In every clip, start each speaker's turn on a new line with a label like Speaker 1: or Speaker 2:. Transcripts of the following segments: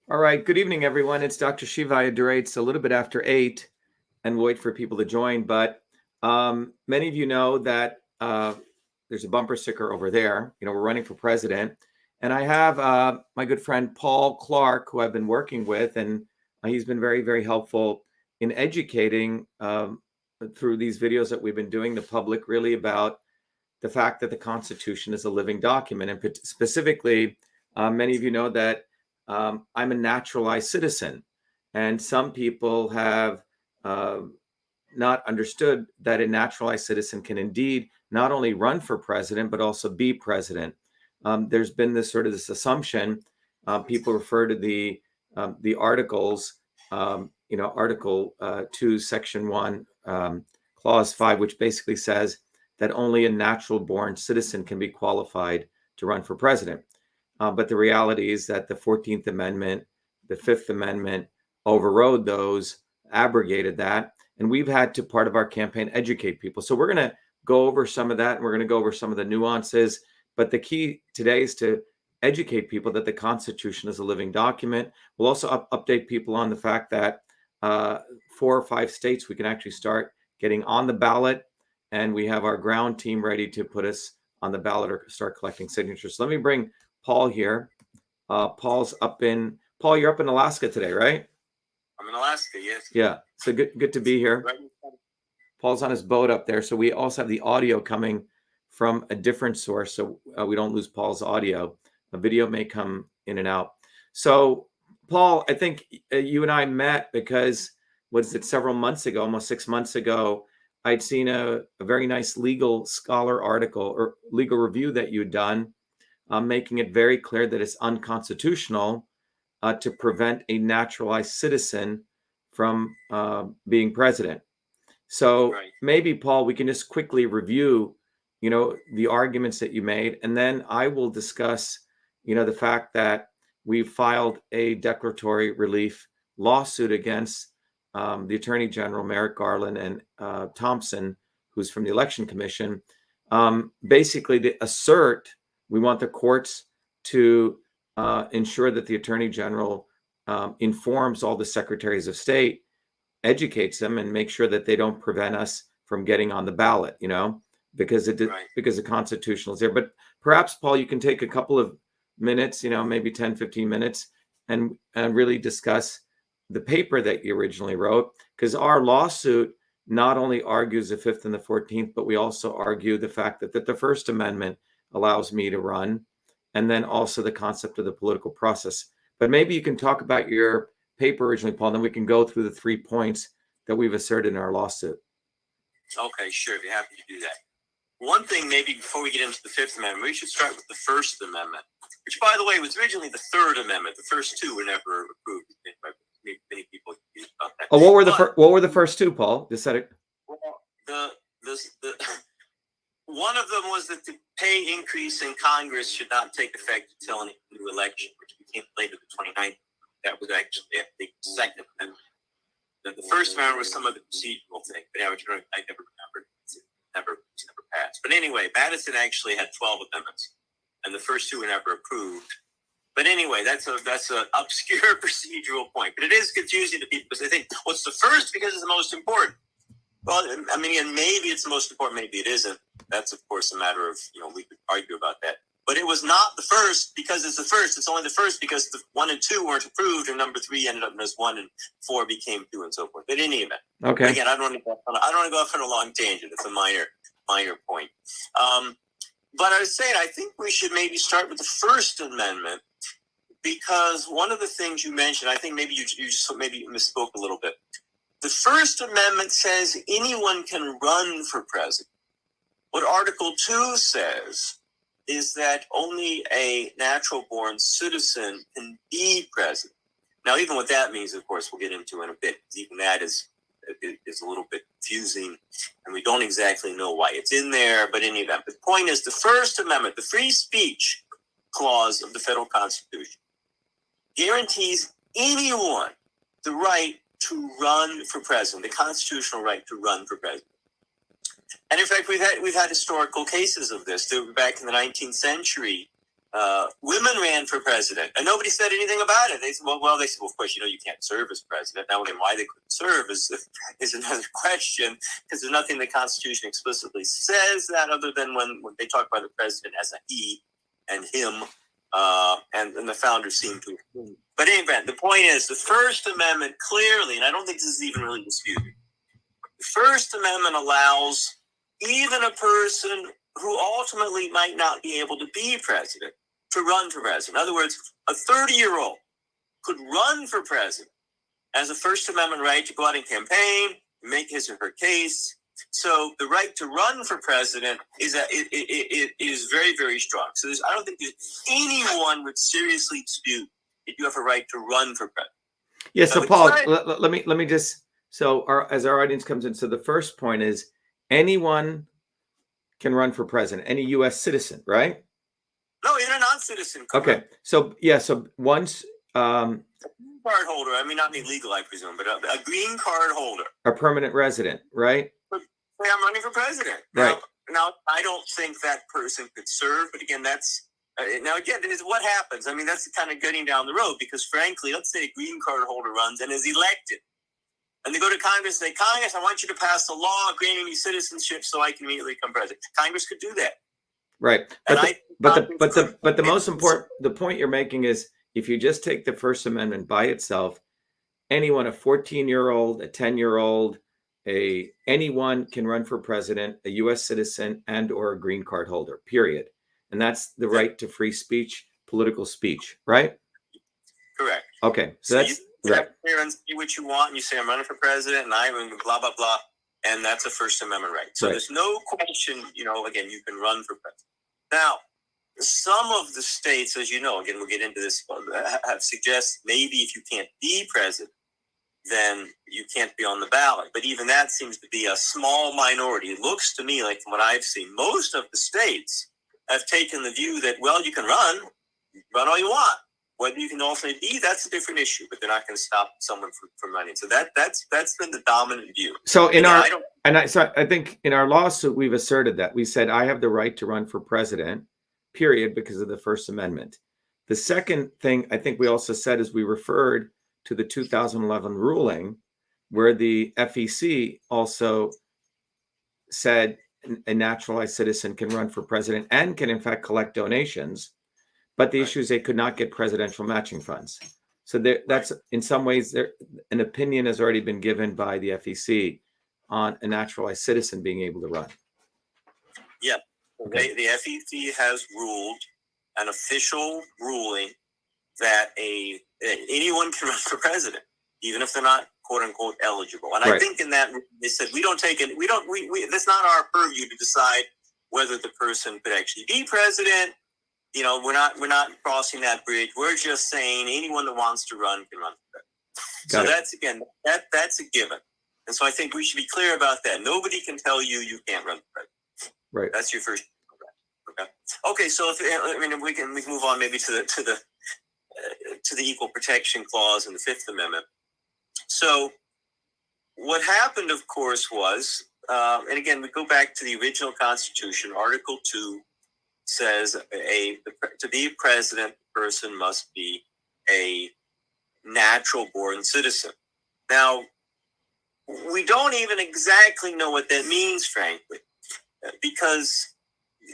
Speaker 1: All right. Good evening, everyone. It's Dr. Shiva. I durate. It's a little bit after 8 and wait for people to join. But many of you know that there's a bumper sticker over there. We're running for president. And I have my good friend, Paul Clark, who I've been working with. And he's been very, very helpful in educating through these videos that we've been doing the public really about the fact that the Constitution is a living document. And specifically, many of you know that I'm a naturalized citizen. And some people have not understood that a naturalized citizen can indeed not only run for president, but also be president. There's been this assumption. People refer to the articles, Article 2, Section 1, Clause 5, which basically says that only a natural born citizen can be qualified to run for president. But the reality is that the 14th Amendment, the Fifth Amendment overrode those, abrogated that. And we've had to, part of our campaign, educate people. So we're going to go over some of that, and we're going to go over some of the nuances. But the key today is to educate people that the Constitution is a living document. We'll also update people on the fact that 4 or 5 states, we can actually start getting on the ballot. And we have our ground team ready to put us on the ballot or start collecting signatures. So let me bring Paul here. Paul, you're up in Alaska today, right?
Speaker 2: I'm in Alaska, yes.
Speaker 1: Yeah, so good to be here. Paul's on his boat up there, so we also have the audio coming from a different source, so we don't lose Paul's audio. A video may come in and out. So, Paul, I think you and I met because, several months ago, almost 6 months ago, I'd seen a very nice legal scholar article or legal review that you'd done, making it very clear that it's unconstitutional to prevent a naturalized citizen from being president. So maybe, Paul, we can just quickly review, the arguments that you made, and then I will discuss, the fact that we filed a declaratory relief lawsuit against the Attorney General, Merrick Garland, and Thompson, who's from the Election Commission, basically to assert we want the courts to ensure that the Attorney General informs all the secretaries of state, educates them, and make sure that they don't prevent us from getting on the ballot, because because the Constitutional is there. But perhaps, Paul, you can take a couple of minutes, maybe 10, 15 minutes, and really discuss the paper that you originally wrote, because our lawsuit not only argues the 5th and the 14th, but we also argue the fact that the First Amendment allows me to run, and then also the concept of the political process. But maybe you can talk about your paper originally, Paul, and then we can go through the 3 points that we've asserted in our lawsuit.
Speaker 2: Okay, sure. I'd be happy to do that. One thing, maybe before we get into the Fifth Amendment, we should start with the First Amendment, which, by the way, was originally the Third Amendment. The first two were never approved by many people. About that.
Speaker 1: Oh, what were the first two, Paul? Just said it.
Speaker 2: Well, one of them was that the pay increase in Congress should not take effect until a new election, which became later the 29th. That was actually the Second Amendment. The First Amendment was some of the procedural thing, but I never remembered. It's never passed. But anyway, Madison actually had 12 amendments, and the first two were never approved. But anyway, that's an obscure procedural point. But it is confusing to people because they think, well, it's the first because it's the most important. Well, I mean, and maybe it's the most important, maybe it isn't. That's, of course, a matter of, we could argue about that. But it was not the first because it's the first. It's only the first because the 1 and 2 weren't approved, and number 3 ended up as 1 and 4 became 2 and so forth. But in any event,
Speaker 1: okay.
Speaker 2: Again, I don't want to go off on a long tangent. It's a minor point. But I was saying, I think we should maybe start with the First Amendment, because one of the things you mentioned, I think maybe you just maybe misspoke a little bit. The First Amendment says anyone can run for president. What Article 2 says is that only a natural-born citizen can be president. Now, even what that means, of course, we'll get into in a bit. Even that is a little bit confusing, and we don't exactly know why it's in there. But in any event, the point is the First Amendment, the free speech clause of the federal Constitution, guarantees anyone the right to run for president, the constitutional right to run for president. And in fact, we've had historical cases of this. Back in the 19th century, women ran for president, and nobody said anything about it. They said, well, they said, well, of course, you can't serve as president. Now, again, why they couldn't serve is another question, because there's nothing the Constitution explicitly says that, other than when they talk about the president as a he and him, and the founders seem to. But in any event, the point is, the First Amendment clearly, and I don't think this is even really disputed, the First Amendment allows even a person who ultimately might not be able to be president to run for president. In other words, a 30-year-old could run for president as a First Amendment right to go out and campaign, make his or her case. So the right to run for president is very, very strong. So I don't think anyone would seriously dispute that you have a right to run for president.
Speaker 1: Yeah. So Paul, let me just, as our audience comes in, so the first point is anyone can run for president, any U.S. citizen, right?
Speaker 2: No, even a non-citizen.
Speaker 1: Okay. So once
Speaker 2: card holder, I mean, not illegal, I presume, but a green card holder,
Speaker 1: a permanent resident, right?
Speaker 2: Say I'm running for president.
Speaker 1: Right.
Speaker 2: Now, I don't think that person could serve, but again, that's is what happens. I mean, that's kind of getting down the road, because frankly, let's say a green card holder runs and is elected, and they go to Congress and say, Congress, I want you to pass a law granting me citizenship so I can immediately become president. Congress could do that.
Speaker 1: Right. But the most important, the point you're making is, if you just take the First Amendment by itself, anyone, a 14-year-old, a 10-year-old, anyone can run for president, a U.S. citizen and or a green card holder, period. And that's the right to free speech, political speech, right?
Speaker 2: Correct.
Speaker 1: Okay. So that's
Speaker 2: right. You and say what you want, and you say, I'm running for president, and I'm blah, blah, blah. And that's a First Amendment right. So there's no question, again, you can run for president. Now, some of the states, as you know, again, we'll get into this, have suggest maybe if you can't be president, then you can't be on the ballot. But even that seems to be a small minority. It looks to me like, from what I've seen, most of the states have taken the view that, well, you can run all you want. Whether you can ultimately be, that's a different issue, but they're not going to stop someone from running. So that's been the dominant view.
Speaker 1: So I think in our lawsuit, we've asserted that. We said, I have the right to run for president, period, because of the First Amendment. The second thing I think we also said is we referred to the 2011 ruling, where the FEC also said a naturalized citizen can run for president and can in fact collect donations, but the issue is they could not get presidential matching funds. So that's in some ways an opinion has already been given by the FEC on a naturalized citizen being able to run.
Speaker 2: Yeah, okay. The FEC has ruled an official ruling that anyone can run for president, even if they're not "quote unquote" eligible. And I think in that they said we that's not our purview to decide whether the person could actually be president. We're not crossing that bridge. We're just saying anyone that wants to run can run for president. That's a given. And so I think we should be clear about that. Nobody can tell you can't run for president.
Speaker 1: Right.
Speaker 2: That's your first. Okay. So we can move on maybe to the Equal Protection Clause in the Fifth Amendment. So what happened, of course, was, and again, we go back to the original Constitution. Article 2 says to be president, the person must be a natural-born citizen. Now, we don't even exactly know what that means, frankly, because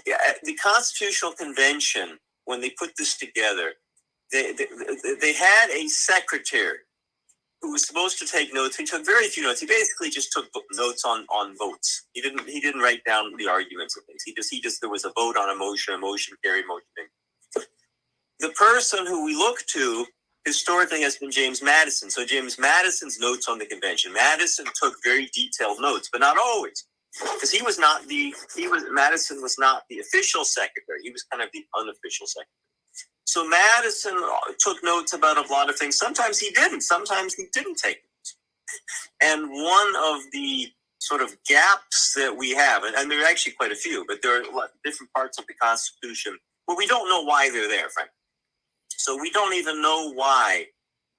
Speaker 2: the Constitutional Convention, when they put this together, they had a secretary who was supposed to take notes. He took very few notes. He basically just took notes on votes. He didn't write down the arguments of things. He just there was a vote on a motion carried, motion. The person who we look to historically has been James Madison. So James Madison's notes on the convention. Madison took very detailed notes, but not always, because Madison was not the official secretary. He was kind of the unofficial secretary. So Madison took notes about a lot of things. Sometimes he didn't. Sometimes he didn't take notes. And one of the sort of gaps that we have, and there are actually quite a few, but there are different parts of the Constitution where we don't know why they're there, frankly. So we don't even know why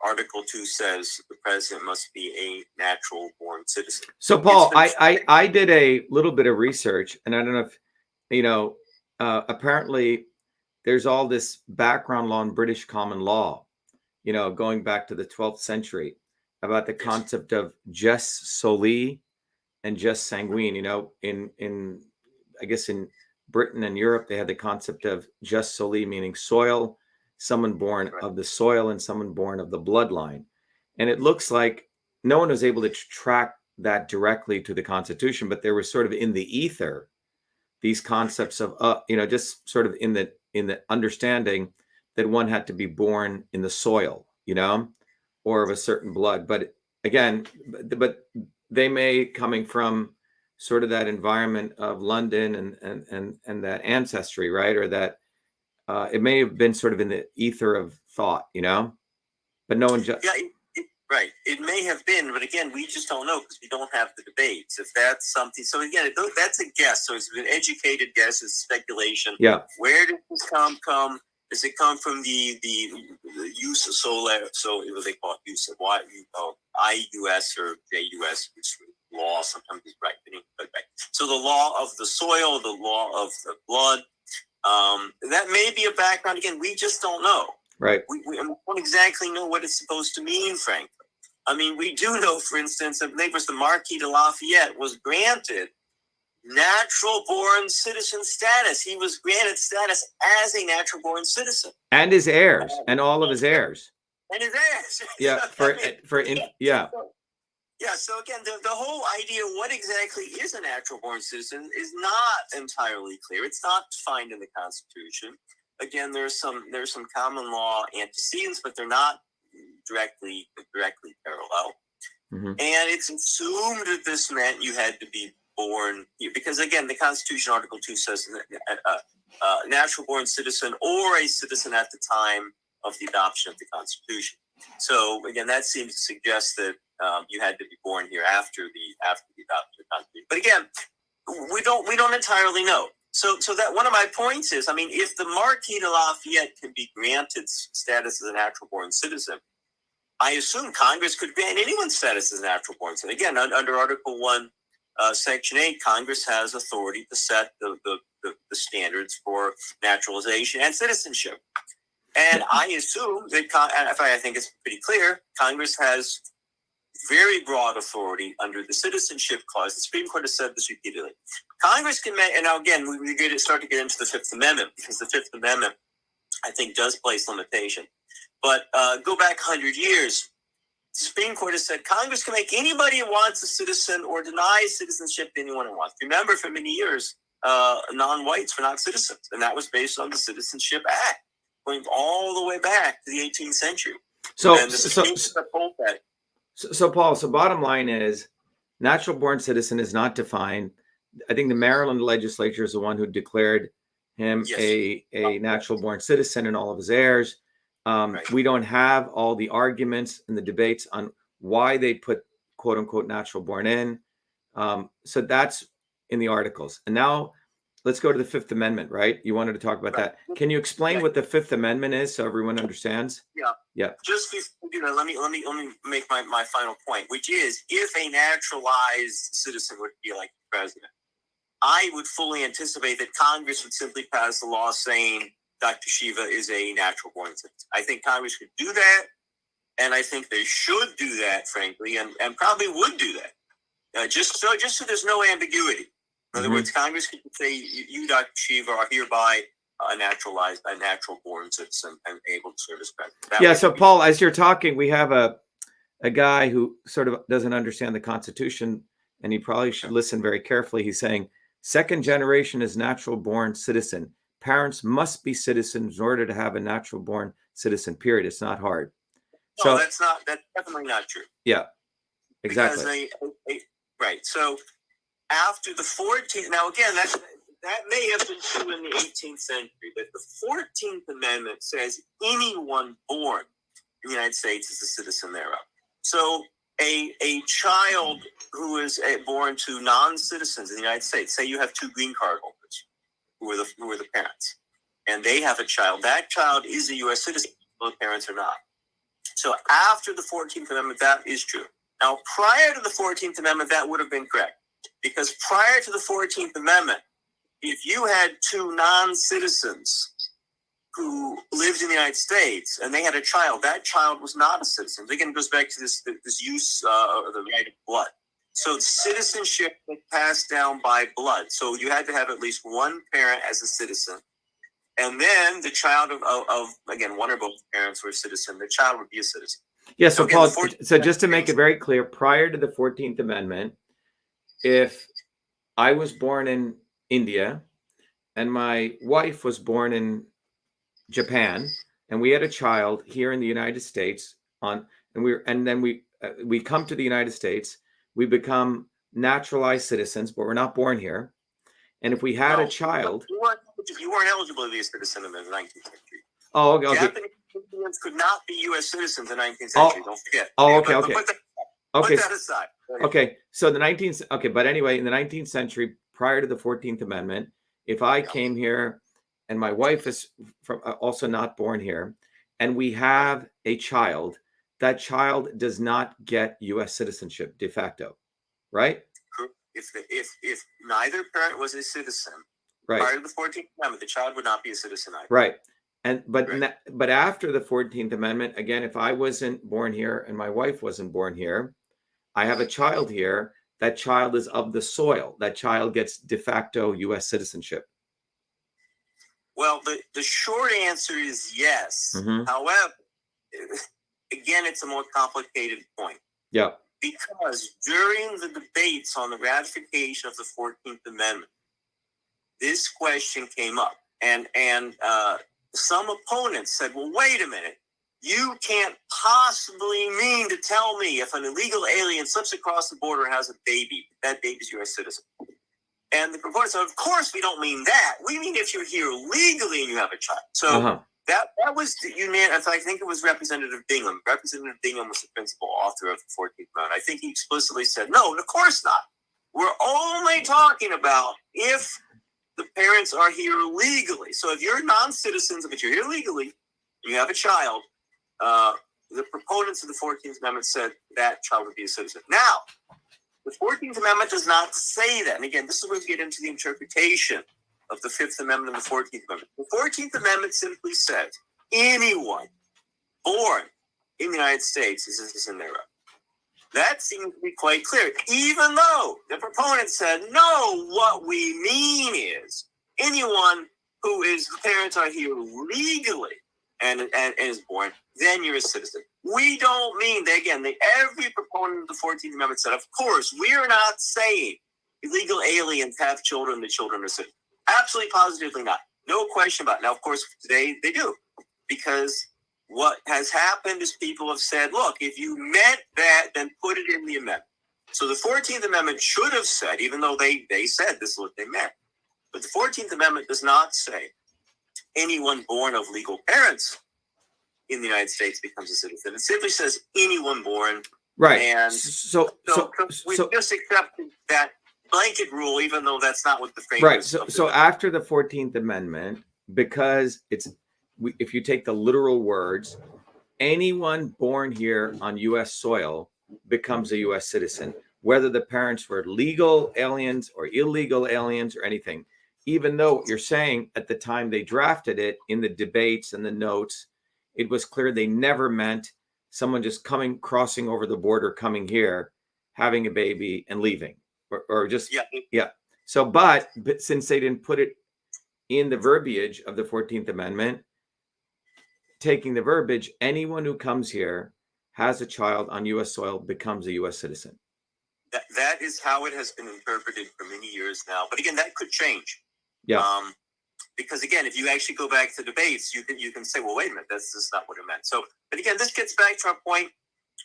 Speaker 2: Article 2 says the president must be a natural-born citizen.
Speaker 1: So, Paul, I did a little bit of research, and I don't know if, apparently there's all this background law in British common law, going back to the 12th century about the concept of jus soli and jus sanguine. In I guess in Britain and Europe, they had the concept of jus soli, meaning soil, someone born of the soil and someone born of the bloodline. And it looks like no one was able to track that directly to the Constitution, but there was sort of in the ether these concepts of just sort of in the understanding that one had to be born in the soil, or of a certain blood. But again, but they may, coming from sort of that environment of London and that ancestry, right? Or that it may have been sort of in the ether of thought, but no one just.
Speaker 2: Yeah, right. It may have been, but again, we just don't know because we don't have the debates. If that's something, so again, that's a guess. So it's an educated guess, it's speculation.
Speaker 1: Yeah.
Speaker 2: Where did this come? Does it come from the use of solar? So what they call it, use of what? IUS or JUS, which law sometimes is right. So the law of the soil, the law of the blood, that may be a background. Again, we just don't know.
Speaker 1: Right.
Speaker 2: We don't exactly know what it's supposed to mean, frankly. I mean, we do know, for instance, that the Marquis de Lafayette was granted natural-born citizen status. He was granted status as a natural-born citizen.
Speaker 1: And his heirs, and all of his heirs.
Speaker 2: And his heirs.
Speaker 1: Yeah,
Speaker 2: Yeah, so again, the whole idea of what exactly is a natural-born citizen is not entirely clear. It's not defined in the Constitution. Again, there's some common law antecedents, but they're not directly parallel.
Speaker 1: Mm-hmm.
Speaker 2: And it's assumed that this meant you had to be born here, because again, the Constitution, Article 2 says a natural-born citizen or a citizen at the time of the adoption of the Constitution. So again, that seems to suggest that you had to be born here after the adoption of the Constitution. But again, we don't entirely know. So that one of my points is, I mean, if the Marquis de Lafayette can be granted status as a natural-born citizen, I assume Congress could grant anyone status as a natural-born citizen. Again, under Article 1, Section 8, Congress has authority to set the standards for naturalization and citizenship. And I assume that, I think it's pretty clear, Congress has very broad authority under the Citizenship Clause. The Supreme Court has said this repeatedly. Congress can make, and now again, we start to get into the Fifth Amendment, because the Fifth Amendment, I think, does place limitation. But go back 100 years, the Supreme Court has said Congress can make anybody who wants a citizen or deny citizenship to anyone who wants. Remember, for many years, non-whites were not citizens, and that was based on the Citizenship Act, going all the way back to the 18th century.
Speaker 1: So Paul, bottom line is, natural-born citizen is not defined. I think the Maryland legislature is the one who declared him a natural-born citizen and all of his heirs. Right. We don't have all the arguments and the debates on why they put quote-unquote natural-born in. So that's in the articles. And now let's go to the Fifth Amendment, right? You wanted to talk about that. Can you explain what the Fifth Amendment is so everyone understands? Yeah. Just
Speaker 2: before, let me make my final point, which is, if a naturalized citizen would be like the president, I would fully anticipate that Congress would simply pass a law saying Dr.SHIVA is a natural-born citizen. I think Congress could do that, and I think they should do that, frankly, and probably would do that, just so there's no ambiguity. In other words, Congress could say, you, Dr.SHIVA, are hereby a natural-born citizen and able to serve as president.
Speaker 1: So Paul, as you're talking, we have a guy who sort of doesn't understand the Constitution, and he probably should listen very carefully. He's saying, second generation is natural-born citizen. Parents must be citizens in order to have a natural-born citizen, period. It's not hard.
Speaker 2: No, that's definitely not true.
Speaker 1: Yeah, exactly.
Speaker 2: Right. So after the 14th, now again, that may have been true in the 18th century, but the 14th Amendment says anyone born in the United States is a citizen thereof. So a child who is born to non-citizens in the United States, say you have two green card holders, who are the parents, and they have a child. That child is a U.S. citizen. Both parents are not. So after the 14th Amendment, that is true. Now, prior to the 14th Amendment, that would have been correct, because prior to the 14th Amendment, if you had two non-citizens who lived in the United States and they had a child, that child was not a citizen. Again, it goes back to this use of the right of blood. So citizenship was passed down by blood. So you had to have at least one parent as a citizen. And then the child of again, one or both parents were a citizen. The child would be a citizen.
Speaker 1: Yeah, so
Speaker 2: again,
Speaker 1: Paul, so just to make it very clear, prior to the 14th Amendment, if I was born in India and my wife was born in Japan and we had a child here in the United States and then we come to the United States, we become naturalized citizens, but we're not born here. And if we had a child,
Speaker 2: you weren't eligible to be a citizen in the 19th century.
Speaker 1: Oh, okay.
Speaker 2: Japanese Indians could not be U.S. citizens in the 19th century. Don't forget.
Speaker 1: Oh, okay, okay.
Speaker 2: Put that aside.
Speaker 1: Okay, so the 19th. Okay, but anyway, in the 19th century, prior to the 14th Amendment, if I came here and my wife is also not born here, and we have a child, that child does not get U.S. citizenship de facto, right?
Speaker 2: If neither parent was a citizen,
Speaker 1: right,
Speaker 2: prior to the 14th Amendment, the child would not be a citizen either.
Speaker 1: Right. But after the 14th Amendment, again, if I wasn't born here and my wife wasn't born here, I have a child here. That child is of the soil. That child gets de facto U.S. citizenship.
Speaker 2: Well, the short answer is yes.
Speaker 1: Mm-hmm.
Speaker 2: However, again, it's a more complicated point.
Speaker 1: Yeah.
Speaker 2: Because during the debates on the ratification of the 14th Amendment, this question came up. And some opponents said, well, wait a minute. You can't possibly mean to tell me if an illegal alien slips across the border and has a baby, that baby's U.S. citizen. And the proponents said, of course we don't mean that. We mean if you're here legally and you have a child. So that was unanimous. I think it was Representative Bingham. Representative Bingham was the principal author of the 14th Amendment. I think he explicitly said, no, of course not. We're only talking about if the parents are here legally. So if you're non-citizens, but you're here legally, and you have a child, the proponents of the 14th Amendment said that child would be a citizen. Now, the 14th Amendment does not say that. And again, this is where we get into the interpretation of the 5th Amendment and the 14th Amendment. The 14th Amendment simply says anyone born in the United States is a citizen thereof. That seems to be quite clear, even though the proponent said, no, what we mean is anyone whose parents are here legally and is born, then you're a citizen. We don't mean that, again, every proponent of the 14th Amendment said, of course, we're not saying illegal aliens have children, the children are citizens. Absolutely, positively not. No question about it. Now, of course, today they do, because what has happened is people have said, look, if you meant that, then put it in the amendment. So the 14th Amendment should have said, even though they said this is what they meant, but the 14th Amendment does not say anyone born of legal parents in the United States becomes a citizen. It simply says anyone born.
Speaker 1: Right.
Speaker 2: And
Speaker 1: so
Speaker 2: we just accepted that blanket rule, even though that's not what the framers.
Speaker 1: Right. So after the 14th Amendment, because if you take the literal words, anyone born here on U.S. soil becomes a U.S. citizen, whether the parents were legal aliens or illegal aliens or anything, even though what you're saying at the time they drafted it in the debates and the notes, it was clear they never meant someone just crossing over the border, coming here, having a baby and leaving or just. Yeah. So, but since they didn't put it in the verbiage of the 14th Amendment, taking the verbiage, anyone who comes here, has a child on U.S. soil, becomes a U.S. citizen.
Speaker 2: That is how it has been interpreted for many years now. But again, that could change.
Speaker 1: Yeah.
Speaker 2: Because again, if you actually go back to debates, you can say, well, wait a minute, that's not what it meant. So, but again, this gets back to our point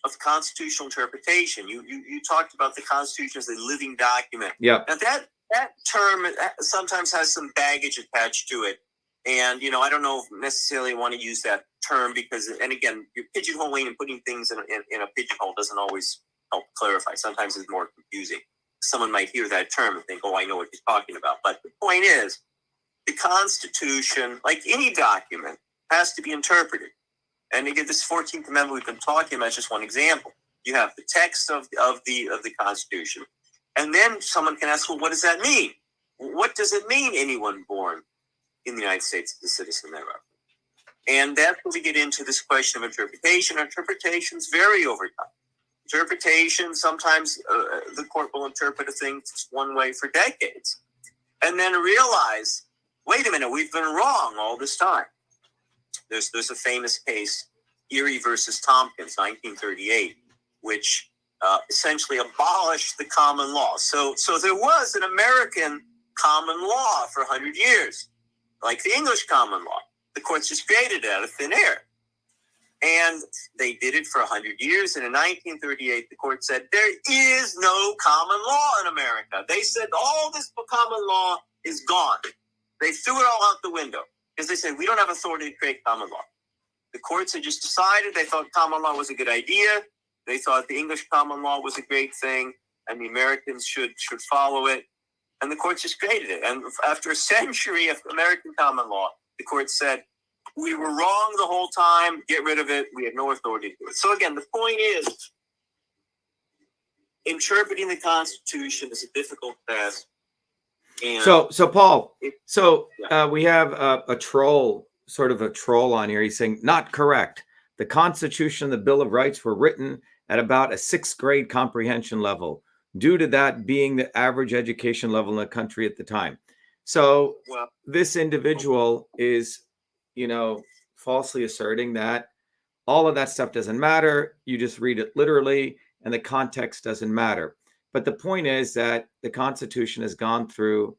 Speaker 2: of constitutional interpretation. You talked about the Constitution as a living document.
Speaker 1: Yeah.
Speaker 2: Now that term sometimes has some baggage attached to it. And, I don't know if necessarily want to use that term because, and again, you're pigeonholing and putting things in a pigeonhole doesn't always help clarify. Sometimes it's more confusing. Someone might hear that term and think, oh, I know what he's talking about. But the point is, the Constitution, like any document, has to be interpreted. And again, this 14th Amendment we've been talking about is just one example. You have the text of the Constitution. And then someone can ask, well, what does that mean? What does it mean, anyone born in the United States is a citizen thereof? And that's where we get into this question of interpretation. Interpretations vary over time. Interpretation, sometimes the court will interpret a thing one way for decades and then realize, wait a minute, we've been wrong all this time. There's a famous case, Erie versus Tompkins, 1938, which essentially abolished the common law. So there was an American common law for 100 years, like the English common law. The courts just created it out of thin air. And they did it for 100 years. And in 1938, the court said, there is no common law in America. They said all this common law is gone. They threw it all out the window because they said, we don't have authority to create common law. The courts had just decided they thought common law was a good idea. They thought the English common law was a great thing and the Americans should follow it. And the courts just created it. And after a century of American common law, the court said, we were wrong the whole time. Get rid of it. We had no authority to do it. So again, the point is, interpreting the Constitution is a difficult task. And
Speaker 1: so Paul, we have a troll, sort of a troll on here. He's saying, not correct. The Constitution and the Bill of Rights were written at about a 6th grade comprehension level, due to that being the average education level in the country at the time. So this individual is, falsely asserting that all of that stuff doesn't matter. You just read it literally and the context doesn't matter. But the point is that the Constitution has gone through,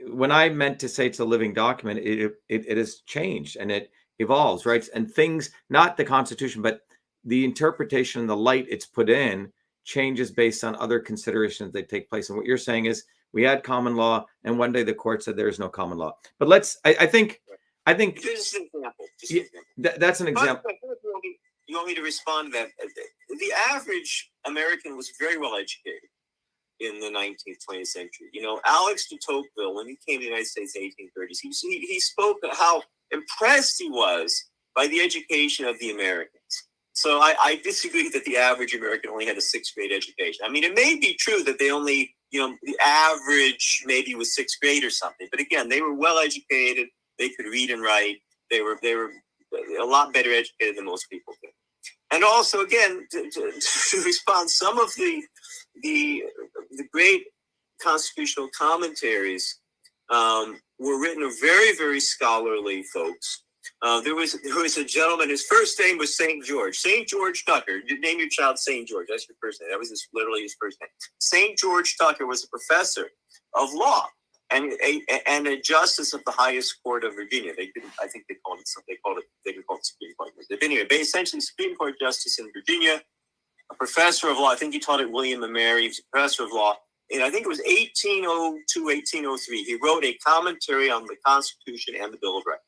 Speaker 1: when I meant to say it's a living document, it has changed and it evolves, right? And things, not the Constitution, but the interpretation and the light it's put in changes based on other considerations that take place. And what you're saying is we had common law and one day the court said there is no common law. But I think
Speaker 2: just an example.
Speaker 1: That's an example.
Speaker 2: You want me to respond to that? The average American was very well educated in the 19th, 20th century. Alex de Tocqueville, when he came to the United States in the 1830s, he spoke of how impressed he was by the education of the Americans. So I disagree that the average American only had a 6th grade education. I mean, it may be true that they only, the average maybe was 6th grade or something. But again, they were well educated. They could read and write. They were a lot better educated than most people did. And also, again, to respond, some of the great constitutional commentaries were written of very, very scholarly folks. There was a gentleman, his first name was St. George Tucker. You name your child St. George. That's your first name. That was literally his first name. St. George Tucker was a professor of law and a justice of the highest court of Virginia. They didn't call it Supreme Court. But anyway, essentially Supreme Court justice in Virginia, a professor of law. I think he taught at William and Mary. He was a professor of law. And I think it was 1802, 1803. He wrote a commentary on the Constitution and the Bill of Rights.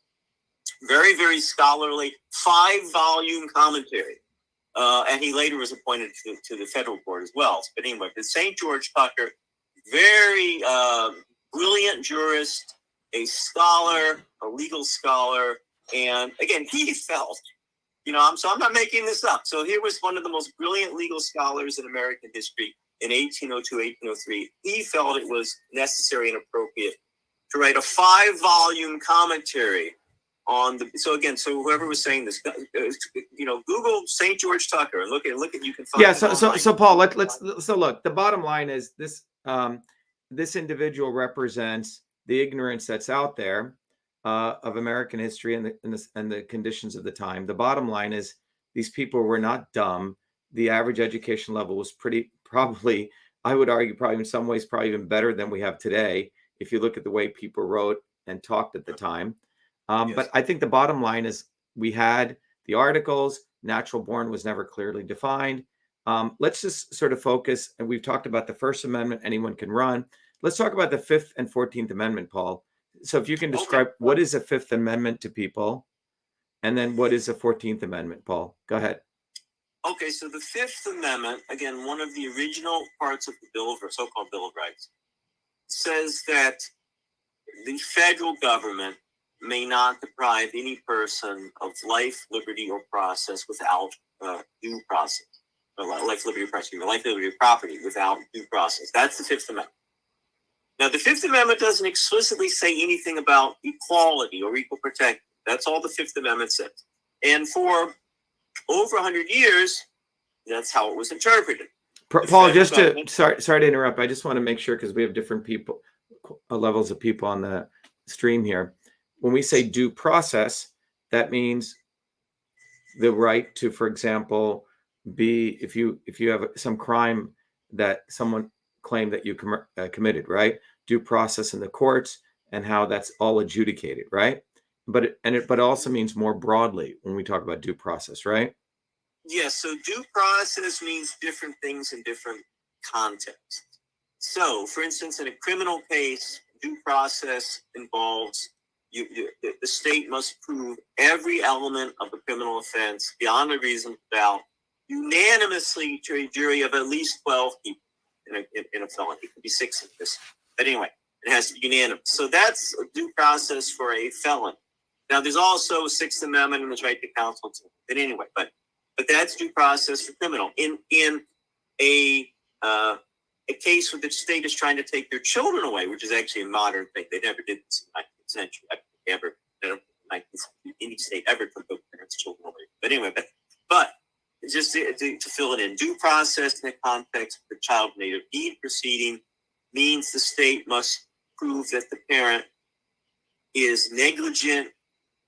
Speaker 2: Very, very scholarly, 5-volume commentary. And he later was appointed to the federal court as well. But anyway, the St. George Tucker, very brilliant jurist, a scholar, a legal scholar. And again, he felt, I'm not making this up. So here was one of the most brilliant legal scholars in American history in 1802, 1803. He felt it was necessary and appropriate to write a 5-volume commentary on so whoever was saying this, Google St. George Tucker and look at you can find.
Speaker 1: Yeah. So Paul, let's look. The bottom line is this: this individual represents the ignorance that's out there of American history and the conditions of the time. The bottom line is these people were not dumb. The average education level was probably, I would argue, probably in some ways, probably even better than we have today. If you look at the way people wrote and talked at the time. Yes. But I think the bottom line is we had the articles, natural born was never clearly defined. Let's just sort of focus, and we've talked about the First Amendment, anyone can run. Let's talk about the 5th and 14th Amendment, Paul. So if you can describe what is a 5th Amendment to people, and then what is a 14th Amendment, Paul? Go ahead.
Speaker 2: Okay, so the 5th Amendment, again, one of the original parts of the so-called Bill of Rights, says that the federal government may not deprive any person of life, liberty, or process without due process. Life, liberty, or property without due process. That's the 5th Amendment. Now, the 5th Amendment doesn't explicitly say anything about equality or equal protection. That's all the Fifth Amendment says. And for over 100 years, that's how it was interpreted.
Speaker 1: Paul, just to sorry to interrupt. I just want to make sure, because we have different people, levels of people on the stream here. When we say due process, that means the right to, for example, be, if you have some crime that someone claimed that you committed, right? Due process in the courts and how that's all adjudicated, right? But it also means more broadly when we talk about due process, right?
Speaker 2: Yes. So due process means different things in different contexts. So, for instance, in a criminal case, due process involves the state must prove every element of the criminal offense beyond a reasonable doubt, unanimously to a jury of at least 12 people in a felony. It could be 6 in this. But anyway, it has to be unanimous. So that's a due process for a felon. Now, there's also Sixth Amendment and the right to counsel. But anyway, but that's due process for criminal. In a case where the state is trying to take their children away, which is actually a modern thing. They never did this in the 19th century. Ever, any state ever took their parents' children away. But anyway, but just to fill it in, due process in the context of the child native deed proceeding means the state must prove that the parent is negligent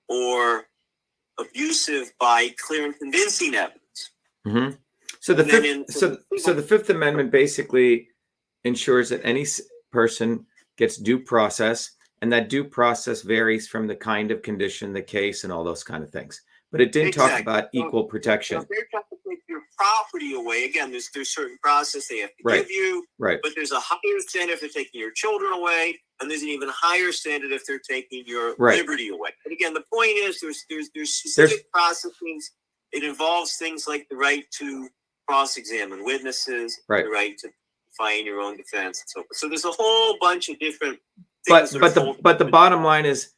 Speaker 2: or abusive by clear and convincing evidence.
Speaker 1: Mm-hmm. So the Fifth Amendment basically ensures that any person gets due process, and that due process varies from the kind of condition, the case, and all those kind of things. But it didn't talk about equal protection.
Speaker 2: So if they're trying to take your property away, again, there's certain process they have to give you.
Speaker 1: Right.
Speaker 2: But there's a higher standard if they're taking your children away, and there's an even higher standard if they're taking your liberty away. And again, the point is there's specific processes. It involves things like the right to cross-examine witnesses, the right to find your own defense, and so forth. So there's a whole bunch of different things.
Speaker 1: But the bottom line is,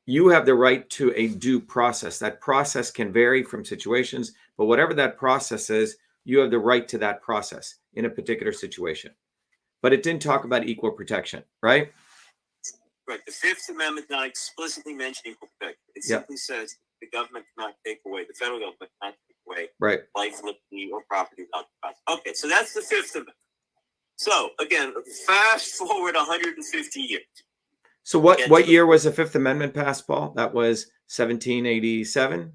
Speaker 1: you have the right to a due process. That process can vary from situations, but whatever that process is, you have the right to that process in a particular situation. But it didn't talk about equal protection, right?
Speaker 2: Right. The Fifth Amendment does not explicitly mention equal protection. It simply says the government cannot take away, the federal government cannot take away life, liberty, or property without due process. Okay, so that's the Fifth Amendment. So again, fast forward 150 years.
Speaker 1: So what year was the Fifth Amendment passed, Paul? That was 1787?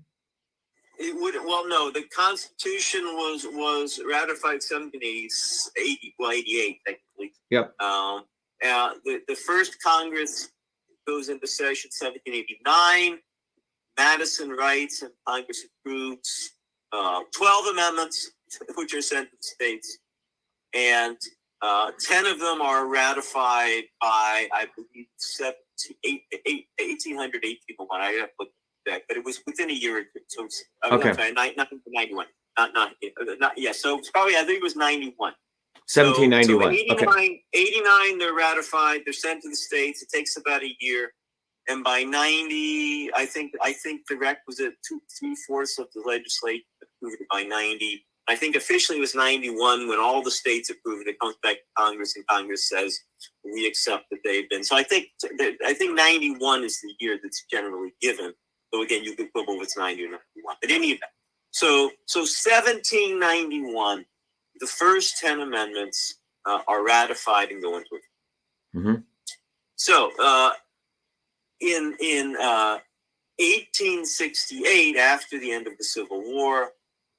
Speaker 2: It would, well, no, the Constitution was ratified 88 technically.
Speaker 1: Yep.
Speaker 2: The first Congress goes into session 1789. Madison writes and Congress approves 12 amendments, which are sent to the states, and 10 of them are ratified by, I believe, 1800, 1801. I have to look at that, but it was within a year or two. So, I'm sorry, 91. So it's probably, I think it was 91.
Speaker 1: 1791.
Speaker 2: So 89, they're ratified. They're sent to the states. It takes about a year. And by 90, I think the requisite 3/4 of the legislature approved it by 90. I think officially it was 91 when all the states approved it. It comes back to Congress, and Congress says we accept that they've been. So I think 91 is the year that's generally given. So again, you can quibble with 90 or 91. But in any event, so 1791, the first 10 amendments are ratified and go into effect.
Speaker 1: Mm-hmm.
Speaker 2: So in 1868, after the end of the Civil War,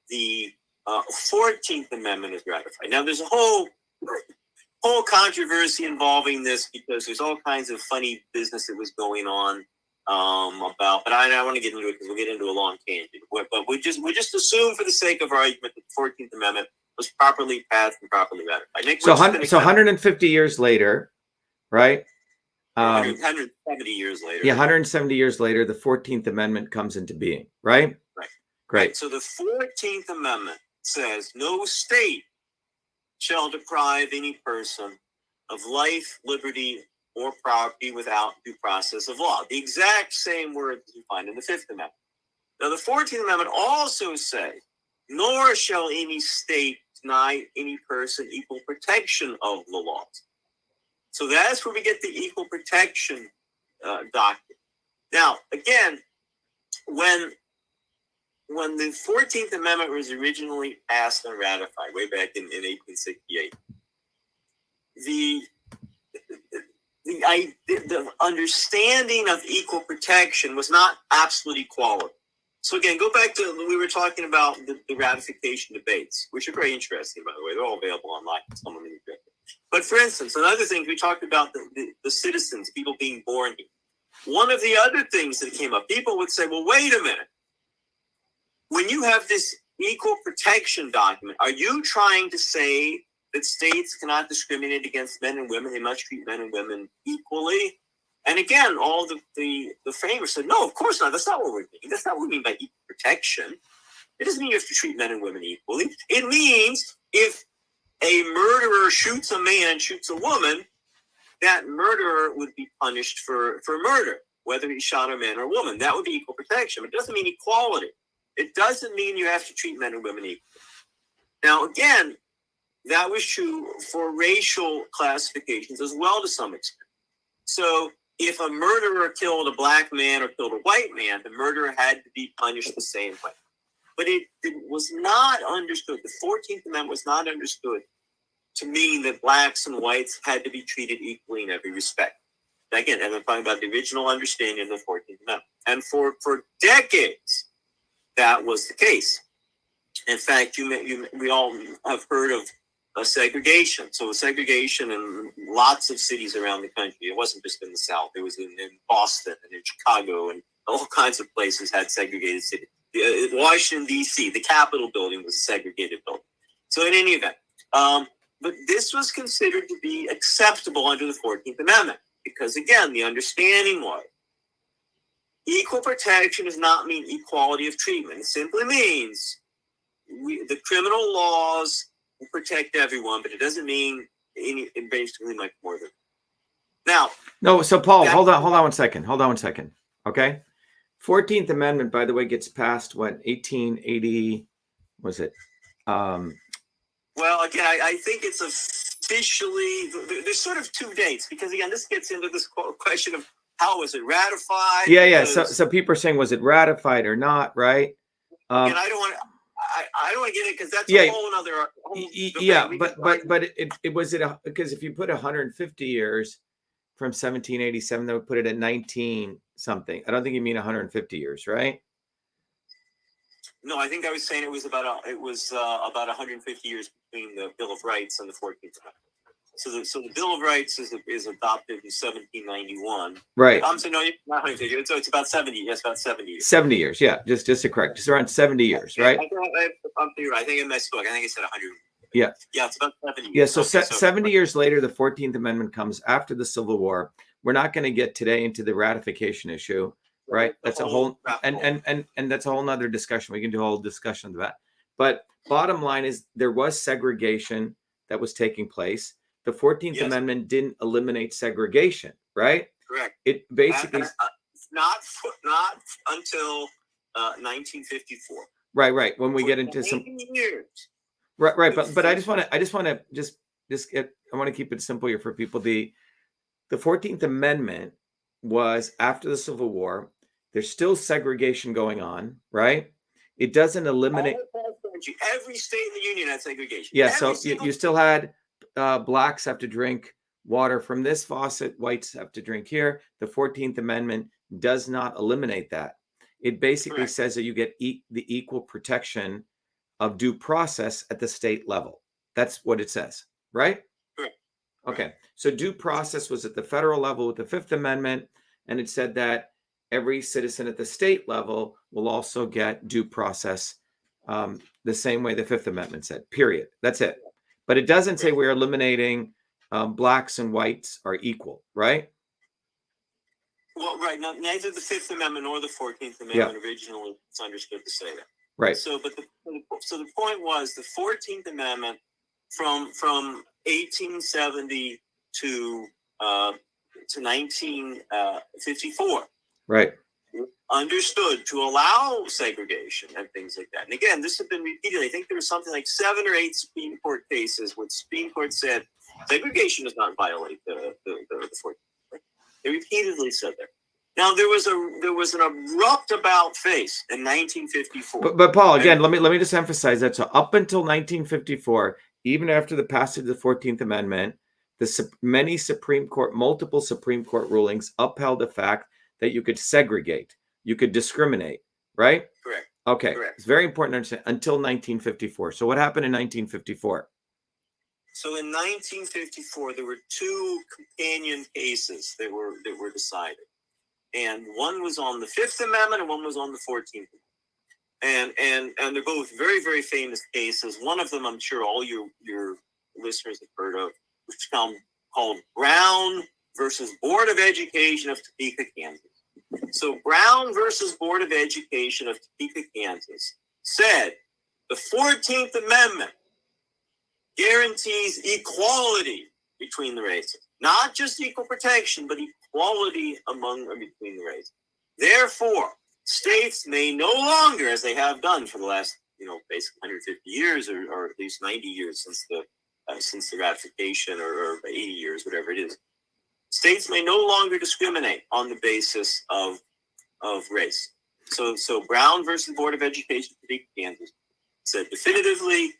Speaker 2: the 14th Amendment is ratified. Now, there's a whole controversy involving this because there's all kinds of funny business that was going on about. But I don't want to get into it because we'll get into a long tangent. But we just assume, for the sake of argument, that the 14th Amendment was properly passed and properly ratified. Nick,
Speaker 1: so 150 years later, right?
Speaker 2: 170 years later.
Speaker 1: Yeah, 170 years later, the 14th Amendment comes into being, right?
Speaker 2: Right.
Speaker 1: Great.
Speaker 2: Right. So the 14th Amendment says no state shall deprive any person of life, liberty, or property without due process of law. The exact same words you find in the Fifth Amendment. Now, the 14th Amendment also says, nor shall any state deny any person equal protection of the laws. So that's where we get the equal protection doctrine. Now, again, when the 14th Amendment was originally passed and ratified way back in 1868, the understanding of equal protection was not absolute equality. So again, go back to, we were talking about the ratification debates, which are very interesting, by the way. They're all available online. Someone may get them. But for instance, another thing, we talked about the citizens, people being born here. One of the other things that came up, people would say, well, wait a minute. When you have this equal protection document, are you trying to say that states cannot discriminate against men and women? They must treat men and women equally? And again, all the framers said, no, of course not. That's not what we mean. That's not what we mean by equal protection. It doesn't mean you have to treat men and women equally. It means if a murderer shoots a man, shoots a woman, that murderer would be punished for murder, whether he shot a man or a woman. That would be equal protection. But it doesn't mean equality. It doesn't mean you have to treat men and women equally. Now, again, that was true for racial classifications as well to some extent. So if a murderer killed a black man or killed a white man, the murderer had to be punished the same way. But it was not understood. The 14th Amendment was not understood to mean that blacks and whites had to be treated equally in every respect. Again, and I'm talking about the original understanding of the 14th Amendment. And for decades, that was the case. In fact, we all have heard of segregation. So segregation in lots of cities around the country. It wasn't just in the South. It was in Boston and in Chicago, and all kinds of places had segregated cities. Washington, D.C., the Capitol building was a segregated building. So in any event, but this was considered to be acceptable under the 14th Amendment because, again, the understanding was equal protection does not mean equality of treatment. It simply means the criminal laws will protect everyone, but it doesn't mean basically much more than now.
Speaker 1: No, so Paul, hold on 1 second. Hold on 1 second. Okay. 14th Amendment, by the way, gets passed when 1880 was it?
Speaker 2: Well, again, I think it's officially, there's sort of two dates because, again, this gets into this question of how was it ratified?
Speaker 1: Yeah. So people are saying, was it ratified or not? Right.
Speaker 2: And I don't want to get it because that's a whole other.
Speaker 1: But it was because if you put 150 years from 1787, that would put it at 19 something. I don't think you mean 150 years, right?
Speaker 2: No, I think I was saying it was about 150 years between the Bill of Rights and the 14th Amendment. So the Bill of Rights is adopted in 1791.
Speaker 1: Right.
Speaker 2: So no, not 150. So it's about 70. Yes, about 70 years.
Speaker 1: 70 years. Yeah, just to correct, just around 70 years, right?
Speaker 2: I think I misspoke. I think I said 100.
Speaker 1: Yeah.
Speaker 2: Yeah, it's about 70 years.
Speaker 1: Yeah, so 70 years later, the 14th Amendment comes after the Civil War. We're not going to get today into the ratification issue, right? That's a whole and that's a whole nother discussion. We can do a whole discussion of that. But bottom line is there was segregation that was taking place. The 14th Amendment didn't eliminate segregation, right?
Speaker 2: Correct.
Speaker 1: It basically
Speaker 2: not until 1954.
Speaker 1: Right. When we get into some
Speaker 2: years.
Speaker 1: Right. But I just want to I want to keep it simple here for people. The 14th Amendment was after the Civil War. There's still segregation going on, right? It doesn't eliminate
Speaker 2: every state in the union had segregation.
Speaker 1: Yeah, so you still had blacks have to drink water from this faucet, whites have to drink here. The 14th Amendment does not eliminate that. It basically says that you get the equal protection of due process at the state level. That's what it says, right?
Speaker 2: Correct.
Speaker 1: Okay, so due process was at the federal level with the Fifth Amendment, and it said that every citizen at the state level will also get due process the same way the Fifth Amendment said, period. That's it. But it doesn't say we're eliminating blacks and whites are equal, right?
Speaker 2: Well, right. Now, neither the Fifth Amendment nor the 14th Amendment originally was understood to say that.
Speaker 1: Right.
Speaker 2: So, the point was the 14th Amendment from 1870 to 1954.
Speaker 1: Right.
Speaker 2: Understood to allow segregation and things like that. And again, this has been repeated. I think there was something like 7 or 8 Supreme Court cases where the Supreme Court said segregation does not violate the 14th. They repeatedly said that. Now there was an abrupt about face in 1954.
Speaker 1: But Paul, again, let me just emphasize that. So up until 1954, even after the passage of the 14th Amendment, multiple Supreme Court rulings upheld the fact that you could segregate, you could discriminate, right?
Speaker 2: Correct.
Speaker 1: Okay.
Speaker 2: Correct.
Speaker 1: It's very important to understand until 1954. So what happened in 1954?
Speaker 2: So in 1954, there were two companion cases that were decided. And one was on the Fifth Amendment and one was on the 14th Amendment. And they're both very, very famous cases. One of them, I'm sure all your listeners have heard of, which is called Brown versus Board of Education of Topeka, Kansas. So Brown versus Board of Education of Topeka, Kansas said the 14th Amendment guarantees equality between the races. Not just equal protection, but equality between the races. Therefore, states may no longer, as they have done for the last, basically 150 years or at least 90 years since the ratification, or 80 years, whatever it is, states may no longer discriminate on the basis of race. So Brown versus Board of Education of Kansas said definitively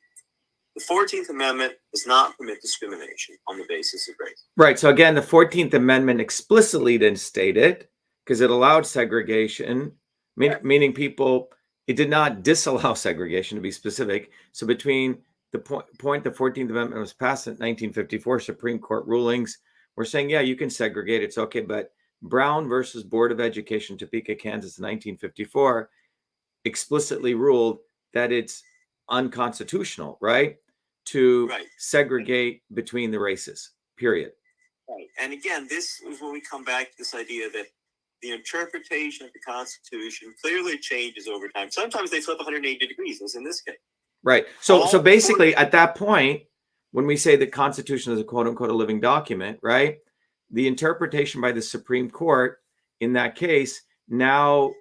Speaker 2: the 14th Amendment does not permit discrimination on the basis of race.
Speaker 1: Right. So again, the 14th Amendment explicitly didn't state it because it allowed segregation, meaning people, it did not disallow segregation, to be specific. So between the point the 14th Amendment was passed in 1954, Supreme Court rulings were saying, yeah, you can segregate, it's okay. But Brown versus Board of Education, Topeka, Kansas, in 1954, explicitly ruled that it's unconstitutional, right, to segregate between the races, period.
Speaker 2: Right. And again, this is when we come back to this idea that the interpretation of the Constitution clearly changes over time. Sometimes they flip 180 degrees, as in this case.
Speaker 1: Right. So basically, at that point, when we say the Constitution is a quote unquote a living document, right, the interpretation by the Supreme Court in that case now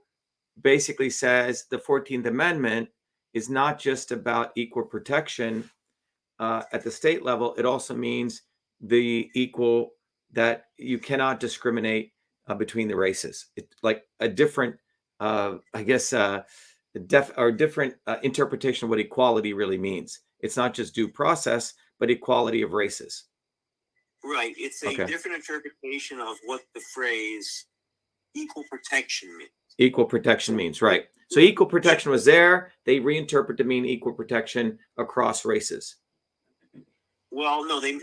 Speaker 1: basically says the 14th Amendment is not just about equal protection at the state level. It also means the equal, that you cannot discriminate between the races. It's like a different, different interpretation of what equality really means. It's not just due process, but equality of races.
Speaker 2: Right. It's a different interpretation of what the phrase equal protection means. Equal protection means,
Speaker 1: right. So equal protection was there. They reinterpret to mean equal protection across races.
Speaker 2: Well, no, they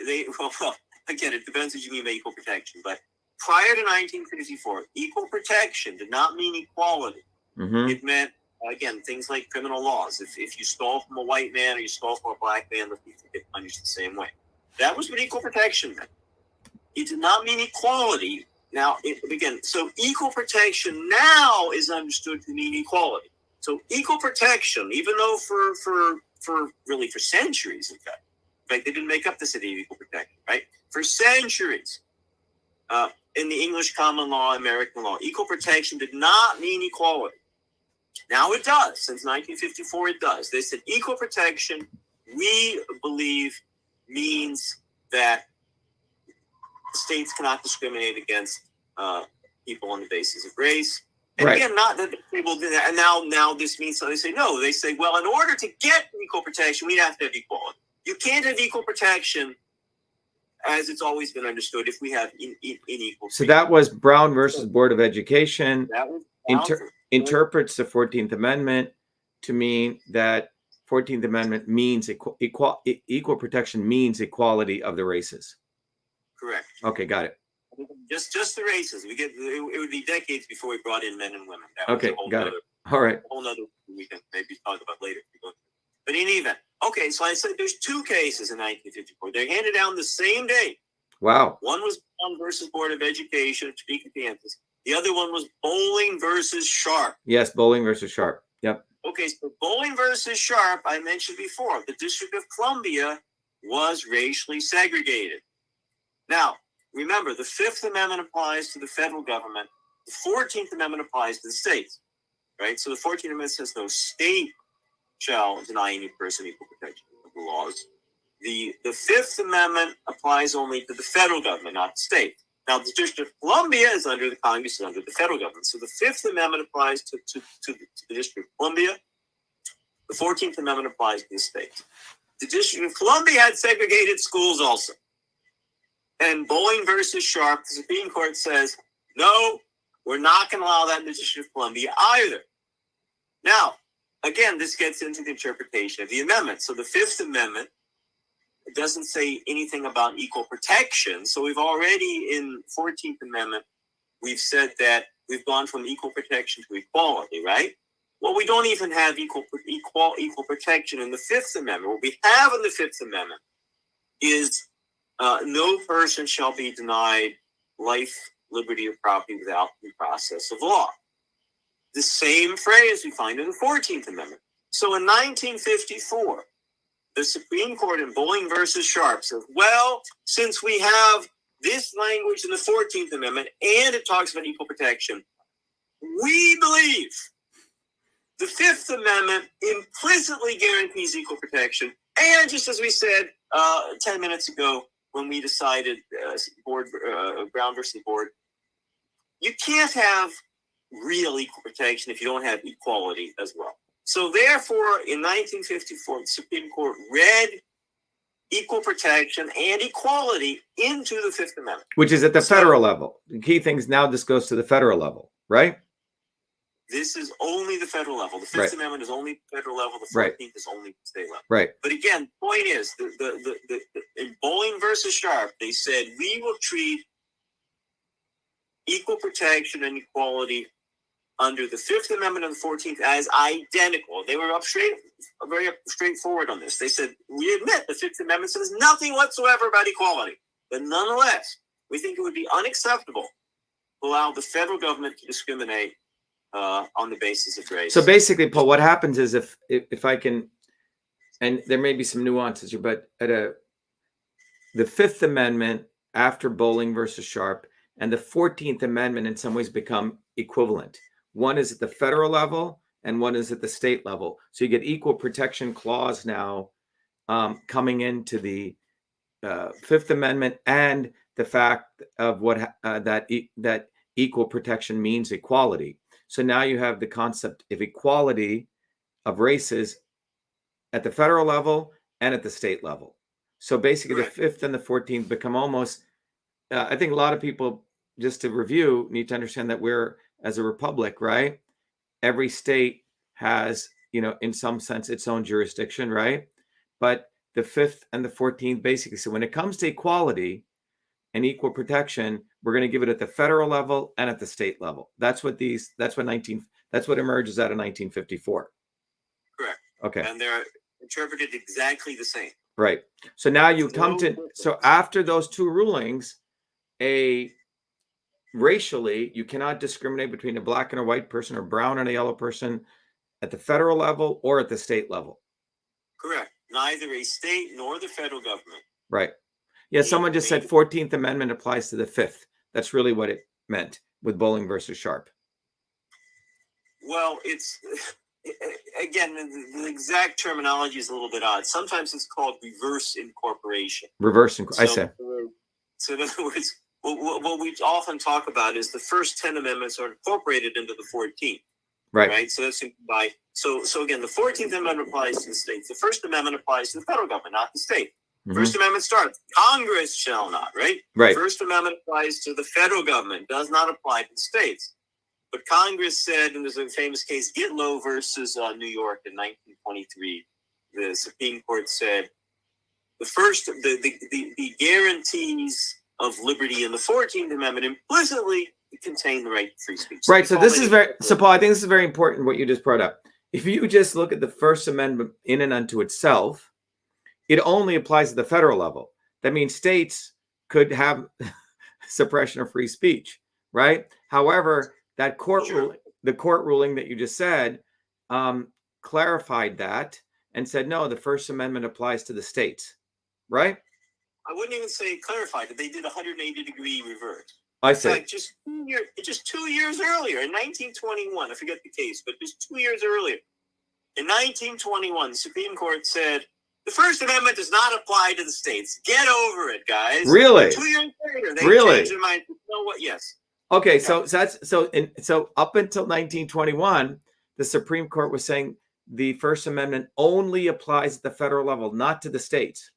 Speaker 2: again, it depends what you mean by equal protection. But prior to 1954, equal protection did not mean equality.
Speaker 1: Mm-hmm.
Speaker 2: It meant, again, things like criminal laws. If you stole from a white man or you stole from a black man, the people get punished the same way. That was what equal protection meant. It did not mean equality. Now, so equal protection now is understood to mean equality. So equal protection, even though for centuries, in fact, they didn't make up this idea of equal protection, right? For centuries, in the English common law, American law, equal protection did not mean equality. Now it does. Since 1954, it does. They said equal protection, we believe, means that states cannot discriminate against people on the basis of race. And again, not that people do that. And now this means, so they say, no, they say, well, in order to get equal protection, we have to have equality. You can't have equal protection as it's always been understood if we have unequal.
Speaker 1: So that was Brown versus Board of Education.
Speaker 2: That was
Speaker 1: interprets the 14th Amendment to mean that 14th Amendment means equal protection means equality of the races.
Speaker 2: Correct.
Speaker 1: Okay, got it.
Speaker 2: Just the races. It would be decades before we brought in men and women.
Speaker 1: Okay, got it. All right.
Speaker 2: A whole nother we can maybe talk about later. But in any event, okay, so I said there's two cases in 1954. They're handed down the same day.
Speaker 1: Wow.
Speaker 2: One was Brown versus Board of Education of Topeka, Kansas. The other one was Bowling versus Sharp.
Speaker 1: Yes, Bowling versus Sharp. Yep.
Speaker 2: Okay, so Bowling versus Sharp, I mentioned before, the District of Columbia was racially segregated. Now, remember, the Fifth Amendment applies to the federal government. The 14th Amendment applies to the states, right? So the 14th Amendment says no state shall deny any person equal protection of the laws. The Fifth Amendment applies only to the federal government, not the state. Now, the District of Columbia is under the Congress, is under the federal government. So the Fifth Amendment applies to the District of Columbia. The 14th Amendment applies to the state. The District of Columbia had segregated schools also. And Bowling versus Sharp, the Supreme Court says, no, we're not going to allow that in the District of Columbia either. Now, again, this gets into the interpretation of the amendment. So the Fifth Amendment, it doesn't say anything about equal protection. So we've already, in 14th Amendment, we've said that we've gone from equal protection to equality, right? Well, we don't even have equal protection in the Fifth Amendment. What we have in the Fifth Amendment is no person shall be denied life, liberty, or property without due process of law. The same phrase we find in the 14th Amendment. So in 1954, the Supreme Court in Bowling versus Sharp says, well, since we have this language in the 14th Amendment and it talks about equal protection, we believe the Fifth Amendment implicitly guarantees equal protection. And just as we said 10 minutes ago when we decided Brown versus Board, you can't have real equal protection if you don't have equality as well. So therefore, in 1954, the Supreme Court read equal protection and equality into the Fifth Amendment.
Speaker 1: Which is at the federal level. The key thing is now this goes to the federal level, right?
Speaker 2: This is only the federal level. The Fifth Amendment is only the federal level. The 14th is only the state level.
Speaker 1: Right.
Speaker 2: But again, the point is, in Bowling versus Sharp, they said we will treat equal protection and equality under the Fifth Amendment and the 14th as identical. They were very straightforward on this. They said, we admit the Fifth Amendment says nothing whatsoever about equality. But nonetheless, we think it would be unacceptable to allow the federal government to discriminate on the basis of race.
Speaker 1: So basically, Paul, what happens is if I can, and there may be some nuances here, but the Fifth Amendment after Bowling versus Sharp and the 14th Amendment in some ways become equivalent. One is at the federal level and one is at the state level. So you get equal protection clause now coming into the Fifth Amendment, and the fact of what that equal protection means equality. So now you have the concept of equality of races at the federal level and at the state level. So basically the Fifth and the 14th become almost, I think a lot of people, just to review, need to understand that we're, as a republic, right? Every state has, in some sense, its own jurisdiction, right? But the Fifth and the 14th basically, so when it comes to equality and equal protection, we're going to give it at the federal level and at the state level. That's what emerges out of 1954.
Speaker 2: Correct.
Speaker 1: Okay.
Speaker 2: And they're interpreted exactly the same.
Speaker 1: Right. So now you come to, so after those two rulings, racially, you cannot discriminate between a black and a white person or brown and a yellow person at the federal level or at the state level.
Speaker 2: Correct. Neither a state nor the federal government.
Speaker 1: Right. Yeah, someone just said 14th Amendment applies to the Fifth. That's really what it meant with Bowling versus Sharp.
Speaker 2: Well, it's, again, the exact terminology is a little bit odd. Sometimes it's called reverse incorporation.
Speaker 1: I say.
Speaker 2: So in other words, what we often talk about is the first 10 amendments are incorporated into the 14th. Right. So that's so again, the 14th Amendment applies to the states. The First Amendment applies to the federal government, not the state. Mm-hmm. First Amendment starts, Congress shall not, right?
Speaker 1: Right.
Speaker 2: First Amendment applies to the federal government, does not apply to the states. But Congress said, and there's a famous case, Gitlow versus New York in 1923, the Supreme Court said the guarantees of liberty in the 14th Amendment implicitly contain the right to free speech.
Speaker 1: Right. So this is Paul, I think this is very important what you just brought up. If you just look at the First Amendment in and unto itself, it only applies at the federal level. That means states could have suppression of free speech, right? However, that the court ruling that you just said clarified that and said, no, the First Amendment applies to the states, right?
Speaker 2: I wouldn't even say clarified it. They did a 180-degree reverse.
Speaker 1: I see.
Speaker 2: Like just 2 years earlier, in 1921, I forget the case, but just 2 years earlier, in 1921, the Supreme Court said The First Amendment does not apply to the states. Get over it, guys.
Speaker 1: Really?
Speaker 2: 2 years later, they
Speaker 1: Really?
Speaker 2: changed their mind. You know what? Yes.
Speaker 1: Okay, so up until 1921, the Supreme Court was saying the First Amendment only applies at the federal level, not to the states.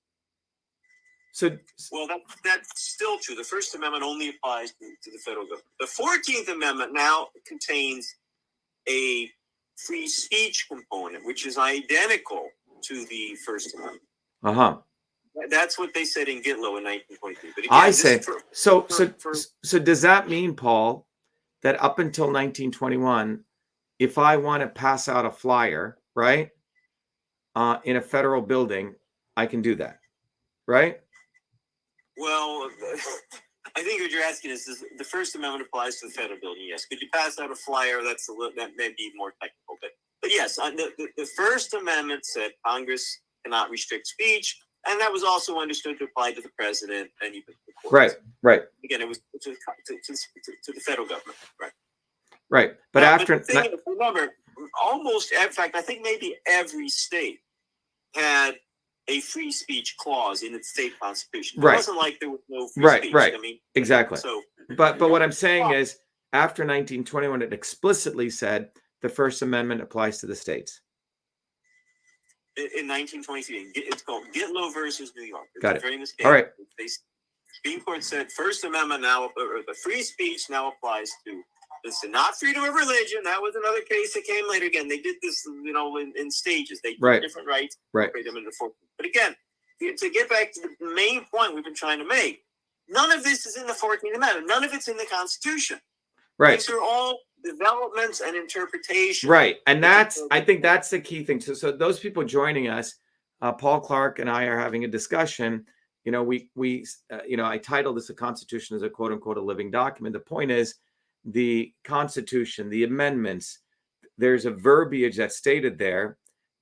Speaker 1: So,
Speaker 2: well, that's still true. The First Amendment only applies to the federal government. The 14th Amendment now contains a free speech component, which is identical to the First Amendment. That's what they said in Gitlow in 1923. But again,
Speaker 1: I say so. Does that mean, Paul, that up until 1921, if I want to pass out a flyer, right, in a federal building, I can do that, right?
Speaker 2: Well, I think what you're asking is the First Amendment applies to the federal building. Yes. Could you pass out a flyer? That may be more technical, but yes, the First Amendment said Congress cannot restrict speech, and that was also understood to apply to the president and even the courts.
Speaker 1: Right.
Speaker 2: Again, it was to the federal government.
Speaker 1: Right. But after,
Speaker 2: but the thing is, remember, in fact, I think maybe every state had a free speech clause in its state constitution. It wasn't like there was no free speech.
Speaker 1: Right.
Speaker 2: I mean,
Speaker 1: exactly.
Speaker 2: So,
Speaker 1: but what I'm saying is, after 1921, it explicitly said the First Amendment applies to the states.
Speaker 2: In 1923, it's called Gitlow versus New York.
Speaker 1: Got it.
Speaker 2: Very
Speaker 1: All right.
Speaker 2: The Supreme Court said First Amendment now, or the free speech now applies to. Listen, not freedom of religion. That was another case that came later. Again, they did this, in stages. They did different rights. Freedom in the 14th. But again, to get back to the main point we've been trying to make, none of this is in the 14th Amendment. None of it's in the Constitution.
Speaker 1: Right.
Speaker 2: These are all developments and interpretations.
Speaker 1: Right. And I think that's the key thing. So those people joining us, Paul Clark and I are having a discussion. I titled this "A Constitution as a quote unquote a living document." The point is, the Constitution, the amendments, there's a verbiage that's stated there,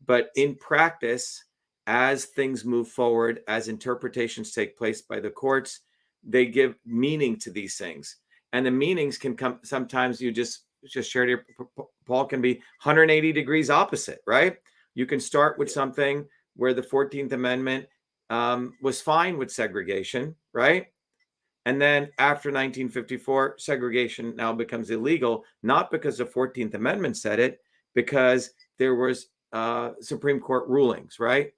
Speaker 1: but in practice, as things move forward, as interpretations take place by the courts, they give meaning to these things. And the meanings can come, sometimes you just shared here, Paul, can be 180 degrees opposite, right? You can start with something where the 14th Amendment was fine with segregation, right? And then after 1954, segregation now becomes illegal, not because the 14th Amendment said it, because there was Supreme Court rulings, right?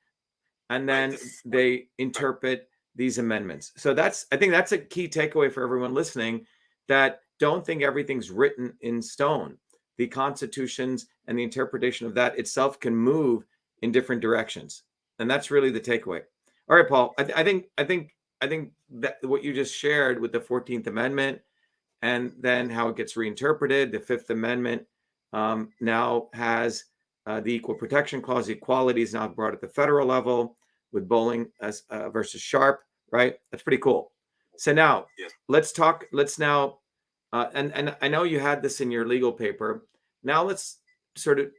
Speaker 1: And then they interpret these amendments. So I think that's a key takeaway for everyone listening, that don't think everything's written in stone. The constitutions and the interpretation of that itself can move in different directions. And that's really the takeaway. All right, Paul, I think that what you just shared with the 14th Amendment and then how it gets reinterpreted, the Fifth Amendment now has the Equal Protection Clause. Equality is now brought at the federal level with Bowling versus Sharp, right? That's pretty cool. So now let's now, and I know you had this in your legal paper. Now let's sort of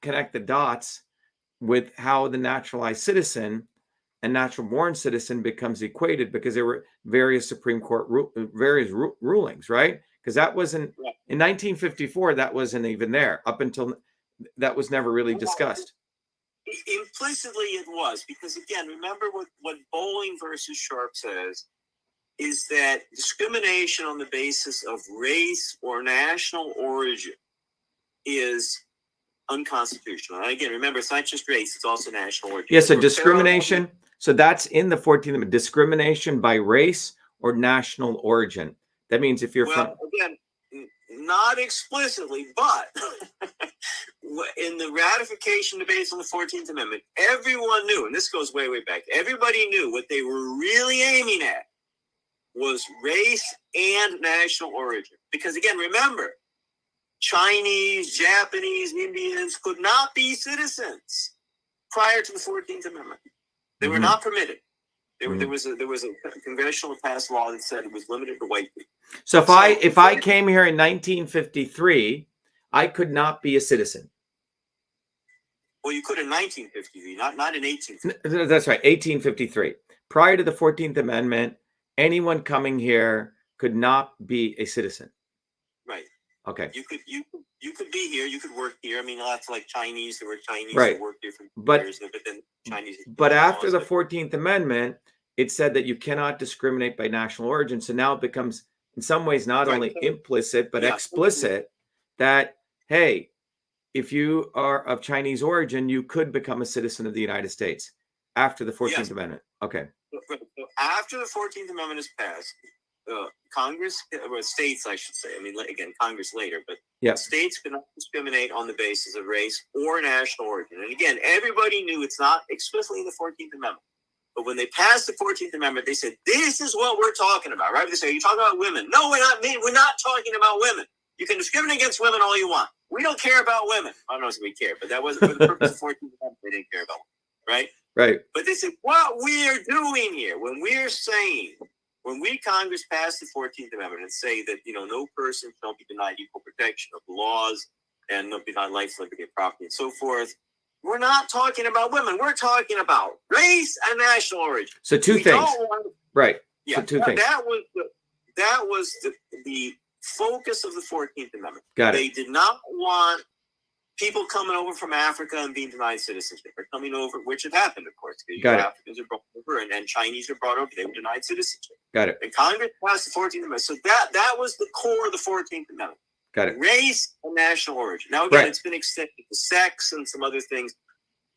Speaker 1: connect the dots with how the naturalized citizen and natural born citizen becomes equated, because there were various Supreme Court rulings, right? Because that wasn't in 1954, that wasn't even there. Up until that was never really discussed.
Speaker 2: Implicitly it was, because again, remember what Bowling versus Sharp says is that discrimination on the basis of race or national origin is unconstitutional. And again, remember, it's not just race, it's also national origin.
Speaker 1: Yes, so discrimination. So that's in the 14th Amendment, discrimination by race or national origin. That means if you're
Speaker 2: again, not explicitly, but in the ratification debates on the 14th Amendment, everyone knew, and this goes way, way back, everybody knew what they were really aiming at was race and national origin. Because again, remember, Chinese, Japanese, Indians could not be citizens prior to the 14th Amendment. They were not permitted. There was a congressional passed law that said it was limited to white people.
Speaker 1: So if I came here in 1953, I could not be a citizen.
Speaker 2: Well, you could in 1953, not in 1853.
Speaker 1: That's right, 1853. Prior to the 14th Amendment, anyone coming here could not be a citizen.
Speaker 2: Right.
Speaker 1: Okay.
Speaker 2: You could be here. You could work here. I mean, lots like Chinese. There were Chinese
Speaker 1: right.
Speaker 2: who worked here for
Speaker 1: but
Speaker 2: years. But then Chinese.
Speaker 1: But after the 14th Amendment, it said that you cannot discriminate by national origin. So now it becomes, in some ways, not only implicit, but explicit that, hey, if you are of Chinese origin, you could become a citizen of the United States after the 14th Amendment. Okay.
Speaker 2: So after the 14th Amendment is passed, Congress, or states, I should say, I mean, again, Congress later, but states cannot discriminate on the basis of race or national origin. And again, everybody knew it's not explicitly in the 14th Amendment. But when they passed the 14th Amendment, they said, this is what we're talking about, right? They say, you're talking about women. No, we're not talking about women. You can discriminate against women all you want. We don't care about women. I don't know if we care, but that wasn't for the purpose of the 14th Amendment. They didn't care about women, right?
Speaker 1: Right.
Speaker 2: But they said, what we are doing here, when we're saying, when we Congress passed the 14th Amendment and say that, no person shall be denied equal protection of the laws and no be denied life, liberty, and property, and so forth, we're not talking about women. We're talking about race and national origin.
Speaker 1: So two things. Right.
Speaker 2: Yeah.
Speaker 1: So two things.
Speaker 2: That was the focus of the 14th Amendment.
Speaker 1: Got it.
Speaker 2: They did not want people coming over from Africa and being denied citizenship, or coming over, which had happened, of course, because Africans are brought over and Chinese are brought over. They were denied citizenship.
Speaker 1: Got it.
Speaker 2: And Congress passed the 14th Amendment. So that was the core of the 14th Amendment.
Speaker 1: Got it.
Speaker 2: Race and national origin. Now, again, it's been extended to sex and some other things,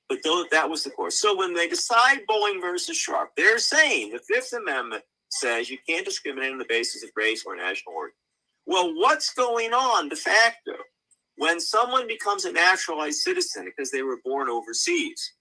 Speaker 2: but that was the core. So when they decide Boeing versus Sharp, they're saying the Fifth Amendment says you can't discriminate on the basis of race or national origin. Well, what's going on de facto? When someone becomes a naturalized citizen because they were born overseas,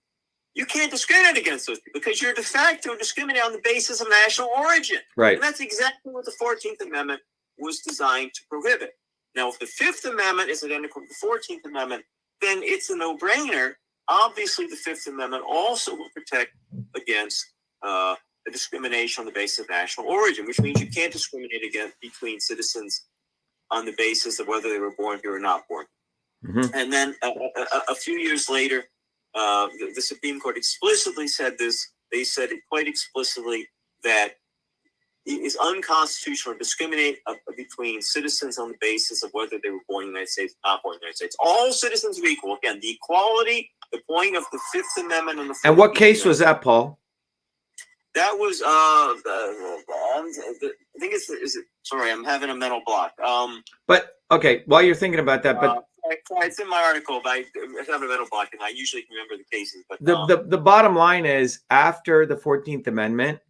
Speaker 2: you can't discriminate against those people because you're de facto discriminating on the basis of national origin.
Speaker 1: Right.
Speaker 2: And that's exactly what the 14th Amendment was designed to prohibit. Now, if the Fifth Amendment is identical to the 14th Amendment, then it's a no-brainer. Obviously, the Fifth Amendment also will protect against the discrimination on the basis of national origin, which means you can't discriminate between citizens on the basis of whether they were born here or not born. Mm-hmm. And then a few years later, the Supreme Court explicitly said this. They said it quite explicitly that it is unconstitutional to discriminate between citizens on the basis of whether they were born in the United States or not born in the United States. All citizens are equal. Again, the equality, the point of the Fifth Amendment and the 14th
Speaker 1: And what case was that, Paul?
Speaker 2: That was I think sorry, I'm having a mental block.
Speaker 1: But okay, while you're thinking about that, but
Speaker 2: it's in my article, but I have a mental block and I usually can remember the cases. But
Speaker 1: the bottom line is, after the 14th Amendment,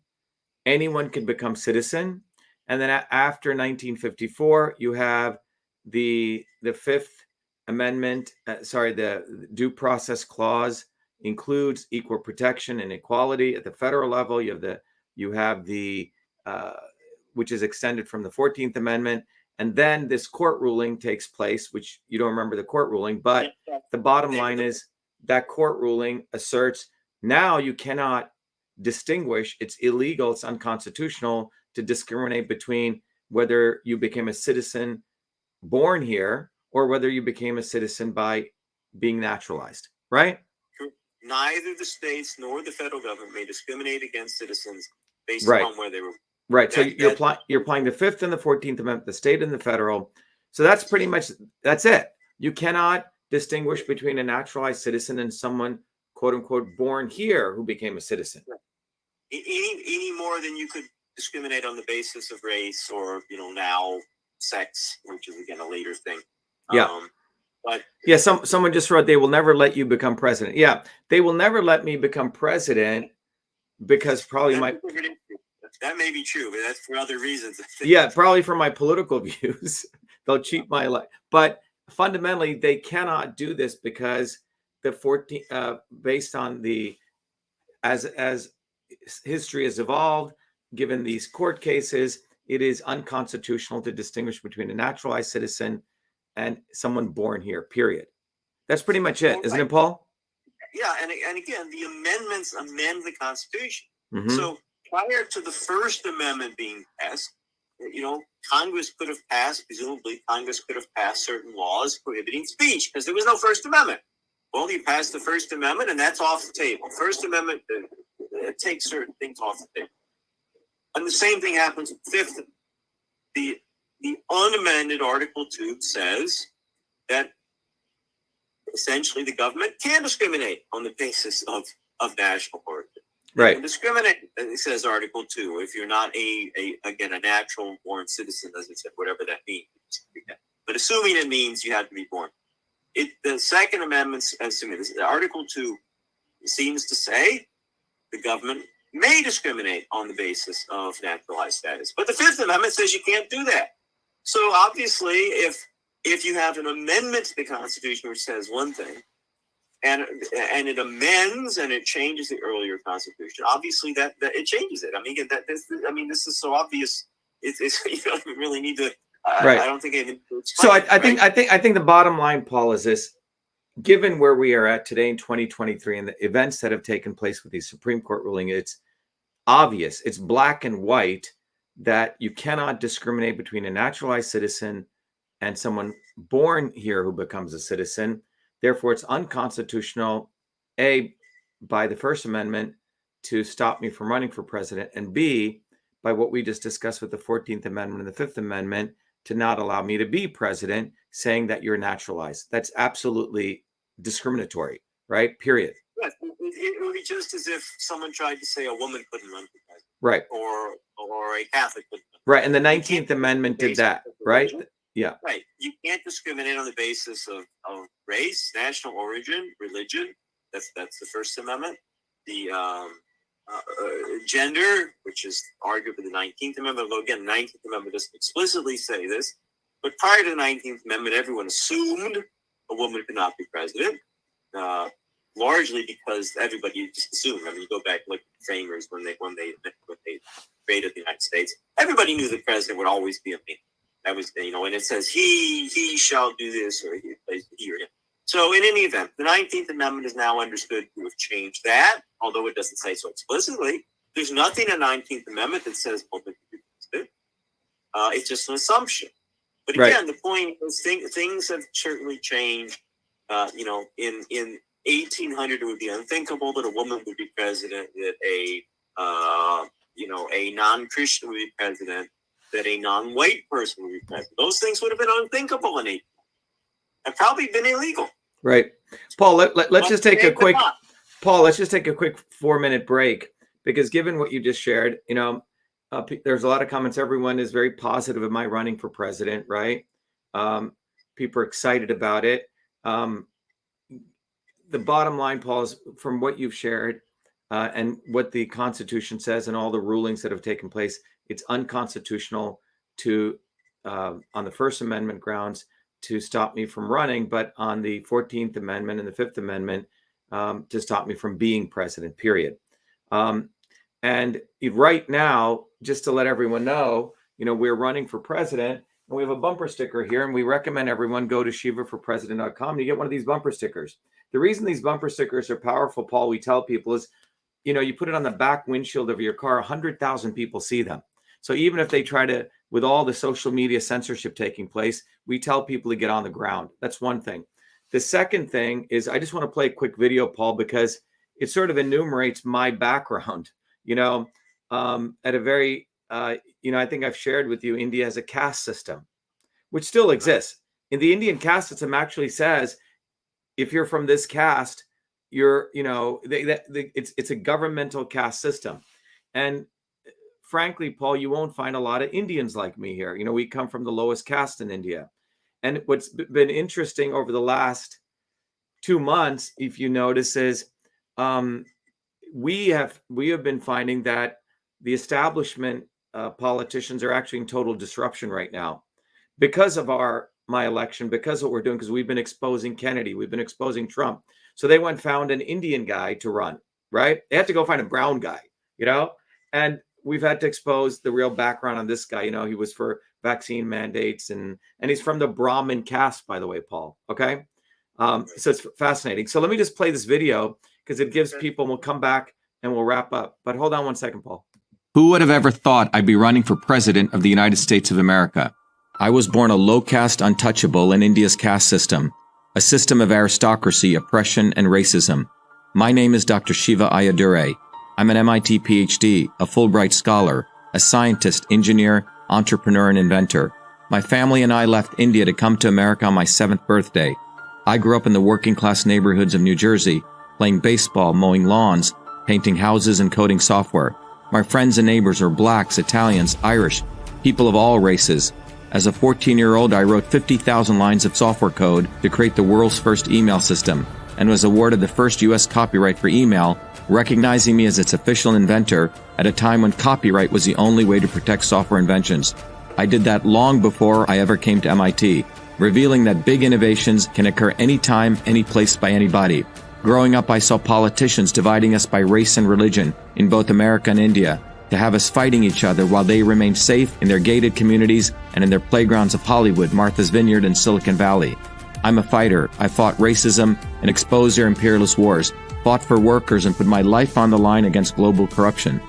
Speaker 1: anyone could become citizen, and then after 1954, you have the Fifth Amendment. The Due Process Clause includes equal protection and equality at the federal level. You have the which is extended from the 14th Amendment, and then this court ruling takes place, which you don't remember the court ruling, but the bottom line is that court ruling asserts now you cannot distinguish. It's illegal, it's unconstitutional to discriminate between whether you became a citizen born here or whether you became a citizen by being naturalized, right?
Speaker 2: Neither the states nor the federal government may discriminate against citizens based upon where they were.
Speaker 1: Right. So you're applying the Fifth and the 14th Amendment, the state and the federal. So that's pretty much, that's it. You cannot distinguish between a naturalized citizen and someone, quote unquote, born here who became a citizen.
Speaker 2: Any more than you could discriminate on the basis of race or, now sex, which is again a later thing.
Speaker 1: Yeah.
Speaker 2: But
Speaker 1: yeah, someone just wrote, they will never let you become president. Yeah, they will never let me become president because probably
Speaker 2: that may be true, but that's for other reasons.
Speaker 1: Yeah, probably for my political views. They'll cheat my life. But fundamentally, they cannot do this because the 14th, based on the, as history has evolved, given these court cases, it is unconstitutional to distinguish between a naturalized citizen and someone born here, period. That's pretty much it, isn't it, Paul?
Speaker 2: Yeah, and again, the amendments amend the Constitution.
Speaker 1: Mm-hmm.
Speaker 2: So prior to the First Amendment being passed, Congress could have passed, presumably Congress could have passed certain laws prohibiting speech because there was no First Amendment. Well, you passed the First Amendment and that's off the table. First Amendment takes certain things off the table. And the same thing happens with the Fifth. The unamended Article 2 says that essentially the government can discriminate on the basis of of national origin.
Speaker 1: Right.
Speaker 2: Discriminate, it says Article 2, if you're not a natural born citizen, as it said, whatever that means. But assuming it means you have to be born. The Second Amendment, Article 2 seems to say the government may discriminate on the basis of naturalized status. But the Fifth Amendment says you can't do that. So obviously, if you have an amendment to the Constitution which says one thing, and it amends and it changes the earlier Constitution, obviously that it changes it. I mean, this is so obvious. It's you don't really need to.
Speaker 1: Right.
Speaker 2: I don't think I even. So
Speaker 1: I think the bottom line, Paul, is this: given where we are at today in 2023 and the events that have taken place with the Supreme Court ruling, it's obvious, it's black and white that you cannot discriminate between a naturalized citizen and someone born here who becomes a citizen. Therefore, it's unconstitutional, A, by the First Amendment to stop me from running for president, and B, by what we just discussed with the 14th Amendment and the Fifth Amendment to not allow me to be president, saying that you're naturalized. That's absolutely discriminatory, right? Period.
Speaker 2: Yes, it would be just as if someone tried to say a woman couldn't run for president.
Speaker 1: Right.
Speaker 2: Or a Catholic couldn't run.
Speaker 1: Right, and the 19th Amendment did that, right? Yeah.
Speaker 2: Right. You can't discriminate on the basis of race, national origin, religion. That's the First Amendment. The gender, which is arguably the 19th Amendment, although again, the 19th Amendment doesn't explicitly say this. But prior to the 19th Amendment, everyone assumed a woman could not be president, largely because everybody just assumed. I mean, you go back and look at the framers when they created the United States. Everybody knew the president would always be a man. That was, and it says he shall do this or he or him. So in any event, the 19th Amendment is now understood to have changed that, although it doesn't say so explicitly. There's nothing in the 19th Amendment that says women can be president. It's just an assumption. But again, the point is things have certainly changed. In 1800, it would be unthinkable that a woman would be president, that a non-Christian would be president, that a non-white person would be president. Those things would have been unthinkable in 1800 and probably been illegal.
Speaker 1: Right. Paul, let's just take a quick 4-minute break, because given what you just shared, there's a lot of comments. Everyone is very positive of my running for president, right? People are excited about it. The bottom line, Paul, is from what you've shared and what the Constitution says and all the rulings that have taken place, it's unconstitutional to, on the First Amendment grounds, to stop me from running, but on the 14th Amendment and the Fifth Amendment, to stop me from being president, period. And right now, just to let everyone know, we're running for president, and we have a bumper sticker here, and we recommend everyone go to shivaforpresident.com to get one of these bumper stickers. The reason these bumper stickers are powerful, Paul, we tell people is, you put it on the back windshield of your car, 100,000 people see them. So even if they try to, with all the social media censorship taking place, we tell people to get on the ground. That's one thing. The second thing is, I just want to play a quick video, Paul, because it sort of enumerates my background. At a very, I think I've shared with you, India has a caste system, which still exists. In the Indian caste system actually says, if you're from this caste, you're, it's a governmental caste system. And frankly, Paul, you won't find a lot of Indians like me here. We come from the lowest caste in India. And what's been interesting over the last 2 months, if you notice, is we have been finding that the establishment politicians are actually in total disruption right now because of my election, because of what we're doing, because we've been exposing Kennedy, we've been exposing Trump. So they went and found an Indian guy to run, right? They had to go find a brown guy, and we've had to expose the real background on this guy. He was for vaccine mandates, and he's from the Brahmin caste, by the way, Paul. Okay. So it's fascinating. So let me just play this video because it gives people, and we'll come back and we'll wrap up. But hold on one second, Paul. Who would have ever thought I'd be running for president of the United States of America? I was born a low caste untouchable in India's caste system, a system of aristocracy, oppression, and racism. My name is Dr.SHIVA Ayyadurai. I'm an MIT PhD, a Fulbright scholar, a scientist, engineer, entrepreneur, and inventor. My family and I left India to come to America on my 7th birthday. I grew up in the working class neighborhoods of New Jersey, playing baseball, mowing lawns, painting houses, and coding software. My friends and neighbors are blacks, Italians, Irish, people of all races. As a 14-year-old, I wrote 50,000 lines of software code to create the world's first email system and was awarded the first U.S. copyright for email, recognizing me as its official inventor at a time when copyright was the only way to protect software inventions. I did that long before I ever came to MIT, revealing that big innovations can occur anytime, any place, by anybody. Growing up, I saw politicians dividing us by race and religion in both America and India, to have us fighting each other while they remained safe in their gated communities and in their playgrounds of Hollywood, Martha's Vineyard, and Silicon Valley. I'm a fighter. I fought racism and exposed their imperialist wars, fought for workers, and put my life on the line against global corruption.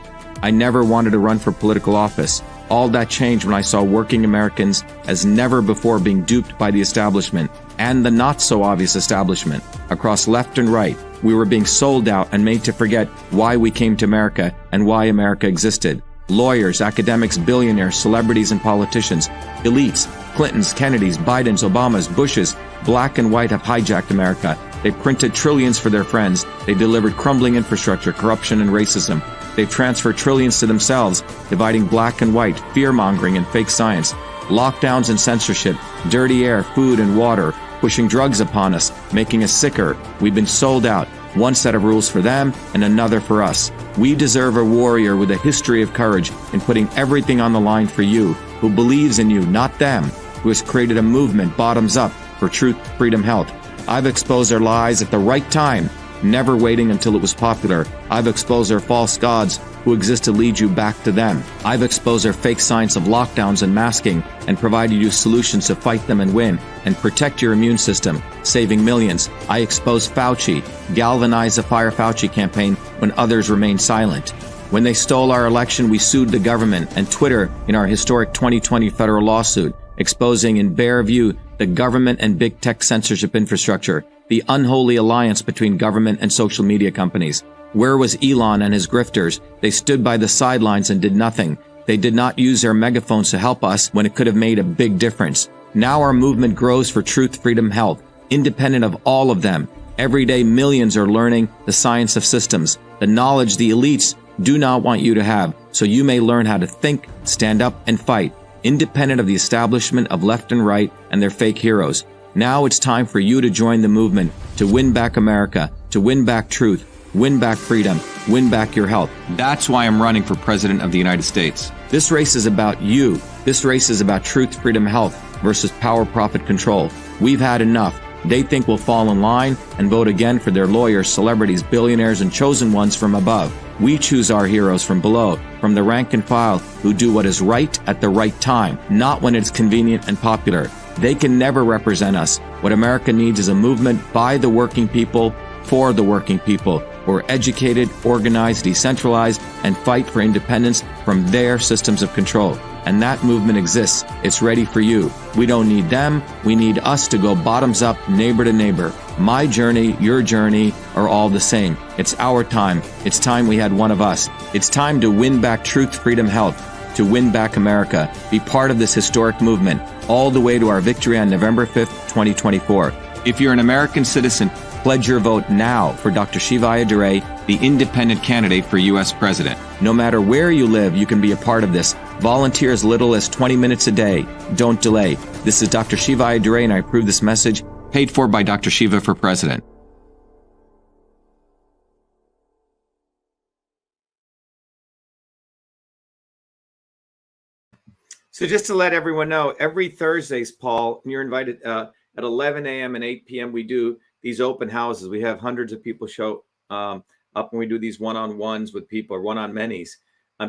Speaker 1: I never wanted to run for political office. All that changed when I saw working Americans as never before being duped by the establishment and the not-so-obvious establishment. Across left and right, we were being sold out and made to forget why we came to America and why America existed. Lawyers, academics, billionaires, celebrities, and politicians, elites, Clintons, Kennedys, Bidens, Obamas, Bushes, black and white have hijacked America. They printed trillions for their friends. They delivered crumbling infrastructure, corruption, and racism. They've transferred trillions to themselves, dividing black and white, fear-mongering, and fake science. Lockdowns and censorship, dirty air, food, and water, pushing drugs upon us, making us sicker. We've been sold out. One set of rules for them and another for us. We deserve a warrior with a history of courage in putting everything on the line for you, who believes in you, not them, who has created a movement bottoms up for truth, freedom, health. I've exposed their lies at the right time, never waiting until it was popular. I've exposed their false gods who exist to lead you back to them. I've exposed their fake science of lockdowns and masking and provided you solutions to fight them and win and protect your immune system, saving millions. I exposed Fauci, galvanized the Fire Fauci campaign when others remained silent. When they stole our election, we sued the government and Twitter in our historic 2020 federal lawsuit, exposing in bare view the government and big tech censorship infrastructure, the unholy alliance between government and social media companies. Where was Elon and his grifters? They stood by the sidelines and did nothing. They did not use their megaphones to help us when it could have made a big difference. Now our movement grows for truth, freedom, health, independent of all of them. Every day, millions are learning the science of systems, the knowledge the elites do not want you to have, so you may learn how to think, stand up, and fight, independent of the establishment of left and right and their fake heroes. Now it's time for you to join the movement, to win back America, to win back truth, win back freedom, win back your health. That's why I'm running for President of the United States. This race is about you. This race is about truth, freedom, health versus power, profit, control. We've had enough. They think we'll fall in line and vote again for their lawyers, celebrities, billionaires, and chosen ones from above. We choose our heroes from below, from the rank and file, who do what is right at the right time, not when it's convenient and popular. They can never represent us. What America needs is a movement by the working people, for the working people, who are educated, organized, decentralized, and fight for independence from their systems of control. And that movement exists. It's ready for you. We don't need them. We need us to go bottoms up, neighbor to neighbor. My journey, your journey are all the same. It's our time. It's time we had one of us. It's time to win back truth, freedom, health, to win back America. Be part of this historic movement all the way to our victory on November 5th, 2024. If you're an American citizen, pledge your vote now for Dr. Shiva, the independent candidate for U.S. President. No matter where you live, you can be a part of this. Volunteer as little as 20 minutes a day. Don't delay. This is Dr. Shiva, and I approve this message, paid for by Dr. Shiva for President. So just to let everyone know, every Thursdays, Paul, and you're invited at 11 a.m. and 8 p.m., we do these open houses. We have hundreds of people show up when we do these one-on-ones with people or one-on-manys.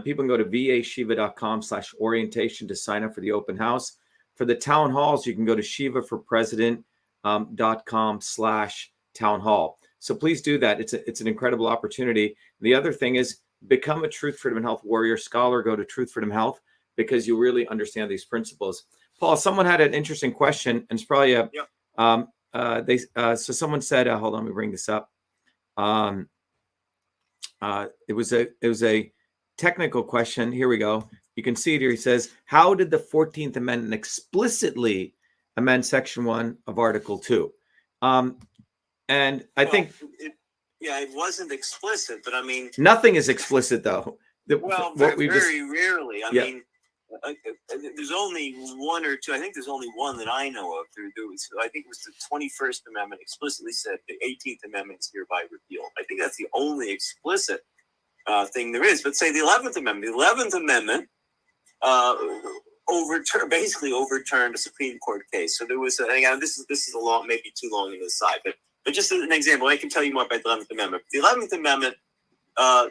Speaker 1: People can go to vashiva.com/orientation to sign up for the open house. For the town halls, you can go to shivaforpresident.com/town hall. So please do that. It's an incredible opportunity. The other thing is become a Truth, Freedom, and Health warrior scholar. Go to Truth, Freedom, Health, because you really understand these principles. Paul, someone had an interesting question, and it's probably so someone said, hold on, let me bring this up. It was a technical question. Here we go. You can see it here. He says, how did the 14th Amendment explicitly amend Section 1 of Article 2? And I think
Speaker 2: Yeah, it wasn't explicit, but I mean,
Speaker 1: Nothing is explicit though.
Speaker 2: well,
Speaker 1: What we
Speaker 2: very rarely. I
Speaker 1: Yeah.
Speaker 2: mean, there's only one or two. I think there's only one that I know of. I think it was the 21st Amendment explicitly said the 18th Amendment is hereby repealed. I think that's the only explicit thing there is. But say the 11th Amendment. The 11th Amendment basically overturned a Supreme Court case. So there was, again, this is a long, maybe too long on the side, but just as an example, I can tell you more about the 11th Amendment. The 11th Amendment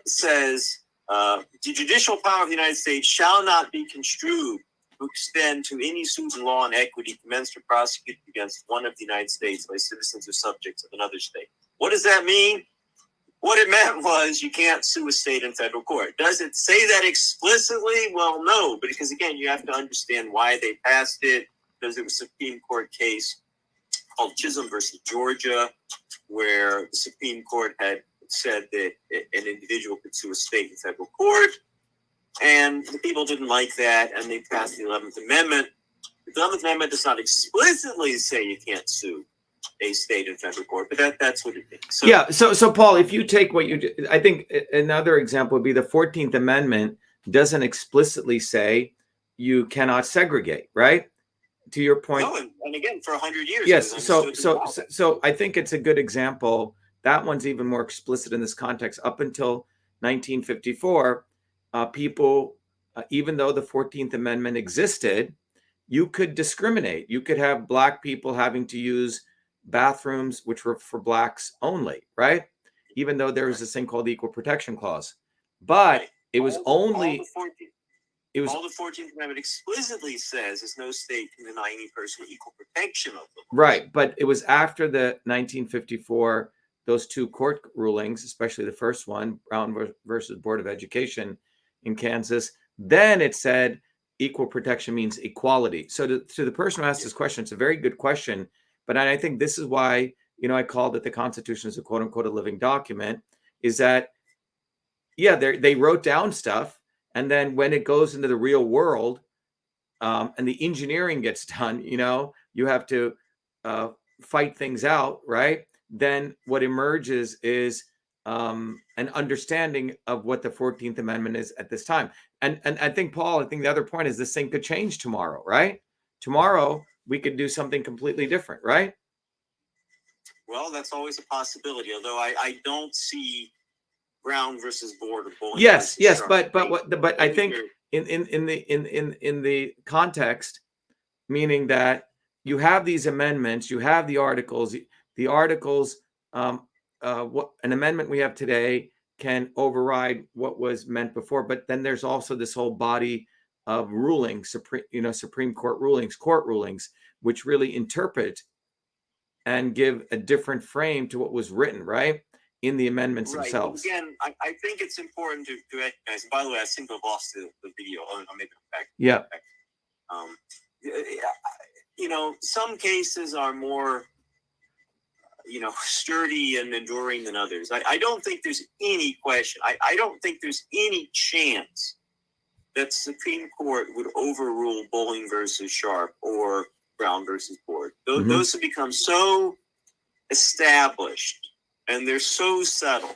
Speaker 2: says the judicial power of the United States shall not be construed to extend to any suit in law and equity commenced or prosecuted against one of the United States by citizens or subjects of another state. What does that mean? What it meant was you can't sue a state in federal court. Does it say that explicitly? Well, no, because again, you have to understand why they passed it. Because there was a Supreme Court case called Chisholm versus Georgia, where the Supreme Court had said that an individual could sue a state in federal court, and the people didn't like that, and they passed the 11th Amendment. The 11th Amendment does not explicitly say you can't sue a state in federal court, but that's what it means. So,
Speaker 1: yeah. So Paul, if you take what you, I think another example would be the 14th Amendment doesn't explicitly say you cannot segregate, right? To your point.
Speaker 2: No, and again, for 100 years.
Speaker 1: Yes. So I think it's a good example. That one's even more explicit in this context. Up until 1954, people, even though the 14th Amendment existed, you could discriminate. You could have Black people having to use bathrooms which were for Blacks only, right? Even though there was this thing called the Equal Protection Clause. But it was only...
Speaker 2: All the 14th Amendment explicitly says is no state can deny any person equal protection of them.
Speaker 1: Right, but it was after the 1954, those two court rulings, especially the first one, Brown versus Board of Education in Kansas, then it said equal protection means equality. So to the person who asked this question, it's a very good question, but I think this is why, I called it the Constitution as a quote unquote a living document, is that, yeah, they wrote down stuff. And then when it goes into the real world and the engineering gets done, you have to fight things out, right? Then what emerges is an understanding of what the 14th Amendment is at this time. And I think, Paul, the other point is this thing could change tomorrow, right? Tomorrow, we could do something completely different, right?
Speaker 2: Well, that's always a possibility, although I don't see Brown versus Board of Bowling.
Speaker 1: Yes, but I think in the context, meaning that you have these amendments, you have the articles. The articles, what an amendment we have today can override what was meant before. But then there's also this whole body of rulings, Supreme Court rulings, court rulings, which really interpret and give a different frame to what was written, right? In the amendments themselves.
Speaker 2: Again, I think it's important to recognize. By the way, I seem to have lost the video. I'll make it back.
Speaker 1: Yeah.
Speaker 2: Some cases are more, sturdy and enduring than others. I don't think there's any question. I don't think there's any chance that Supreme Court would overrule Bowling versus Sharp or Brown versus Board. Those have become so established. And they're so subtle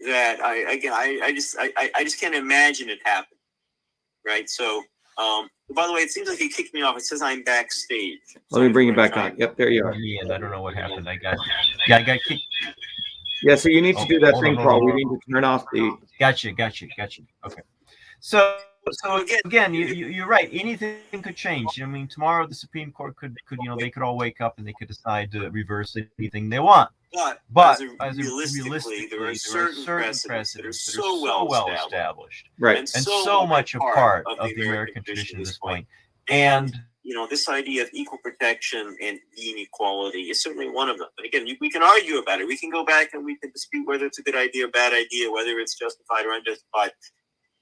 Speaker 2: that I just can't imagine it happening, right? So, by the way, it seems like he kicked me off. It says I'm backstage.
Speaker 1: Let me bring you back on. Yep, there you are.
Speaker 3: And I don't know what happened. I got kicked.
Speaker 1: Yeah, so you need to do that thing, Paul. We need to turn off the.
Speaker 3: Gotcha. Okay. So again, you're right. Anything could change. I mean, tomorrow the Supreme Court could they could all wake up and they could decide to reverse anything they want. But realistically, there are certain precedents that are so well established,
Speaker 1: right,
Speaker 3: and so much a part of the American tradition at this point. And
Speaker 2: this idea of equal protection and inequality is certainly one of them. But again, we can argue about it. We can go back and we can dispute whether it's a good idea or bad idea, whether it's justified or unjustified.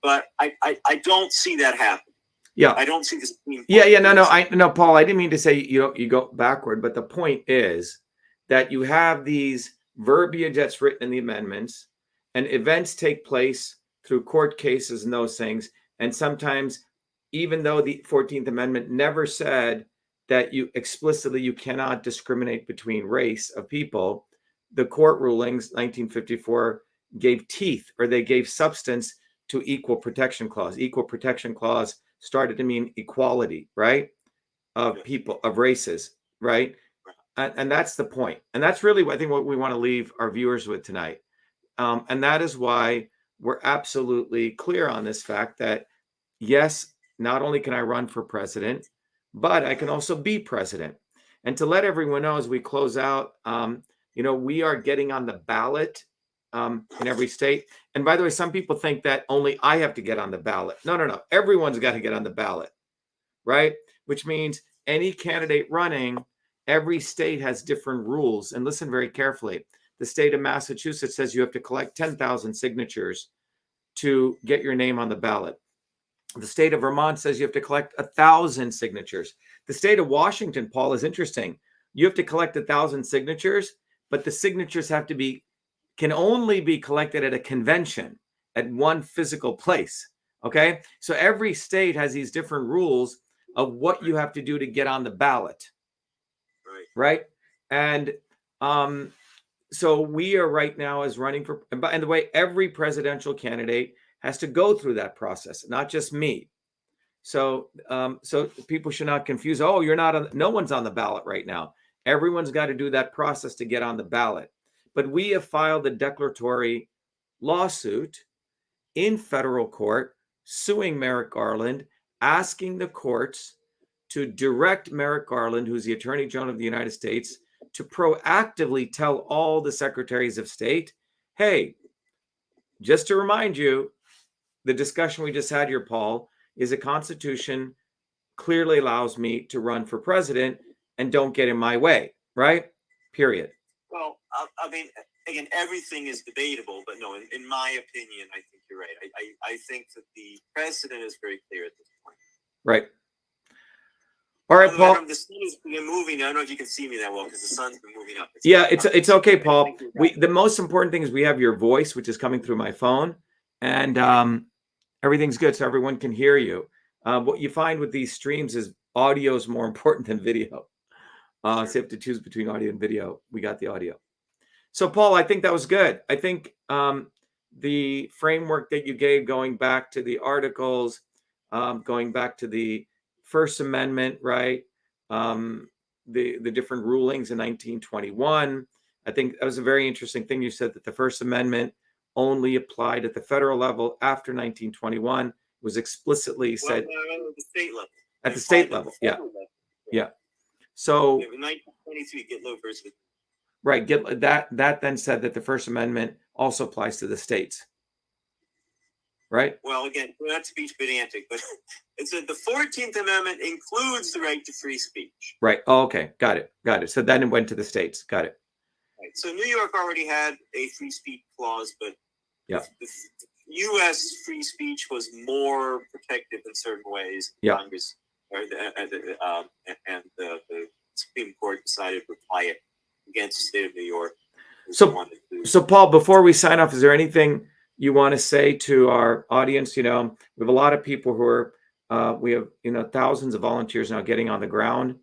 Speaker 2: But I don't see that happen.
Speaker 1: Yeah,
Speaker 2: I don't see this.
Speaker 1: No, Paul. I didn't mean to say you go backward, but the point is that you have these verbiage that's written in the amendments, and events take place through court cases and those things. And sometimes, even though the 14th Amendment never said that you cannot discriminate between race of people, the court rulings, 1954, gave teeth, or they gave substance to equal protection clause. Equal protection clause started to mean equality, right? Of people, of races, right? And that's the point. And that's really, I think, what we want to leave our viewers with tonight. And that is why we're absolutely clear on this fact that, yes, not only can I run for president, but I can also be president. And to let everyone know as we close out, we are getting on the ballot in every state. And by the way, some people think that only I have to get on the ballot. No. Everyone's got to get on the ballot, right? Which means any candidate running, every state has different rules. And listen very carefully. The state of Massachusetts says you have to collect 10,000 signatures to get your name on the ballot. The state of Vermont says you have to collect 1,000 signatures. The state of Washington, Paul, is interesting. You have to collect 1,000 signatures, but the signatures can only be collected at a convention at one physical place. Okay. So every state has these different rules of what you have to do to get on the ballot. Right. And, so we are right now as running for, and by the way, every presidential candidate has to go through that process, not just me. So, so people should not confuse. Oh, no one's on the ballot right now. Everyone's got to do that process to get on the ballot. But we have filed a declaratory lawsuit in federal court suing Merrick Garland, asking the courts to direct Merrick Garland, who's the Attorney General of the United States, to proactively tell all the secretaries of state, hey, just to remind you, the discussion we just had here, Paul, is a constitution clearly allows me to run for president and don't get in my way, right? Period.
Speaker 2: Well, I mean, again, everything is debatable, but no, in my opinion, I think you're right. I think that the precedent is very clear at this point.
Speaker 1: Right. All right, Paul.
Speaker 2: The sun has been moving. I don't know if you can see me that well because the sun's been moving up.
Speaker 1: It's okay, Paul. The most important thing is we have your voice, which is coming through my phone, and everything's good, so everyone can hear you. What you find with these streams is audio is more important than video. So you have to choose between audio and video. We got the audio. So, Paul, I think that was good. I think the framework that you gave, going back to the articles, going back to the First Amendment, right? The different rulings in 1921. I think that was a very interesting thing. You said that the First Amendment only applied at the federal level after 1921. It was explicitly said
Speaker 2: at the state level.
Speaker 1: At the state level, yeah. So
Speaker 2: 1922, get low versus.
Speaker 1: Right, that then said that the First Amendment also applies to the states. Right?
Speaker 2: Well, again, not to be pedantic, but it said the 14th Amendment includes the right to free speech.
Speaker 1: Right. Oh, okay. Got it. So then it went to the states. Got it.
Speaker 2: Right. So New York already had a free speech clause, but the U.S. free speech was more protective in certain ways.
Speaker 1: Yeah.
Speaker 2: Congress and the Supreme Court decided to apply it against the state of New York.
Speaker 1: So Paul, before we sign off, is there anything you want to say to our audience? We have a lot of people who are, we have, thousands of volunteers now getting on the ground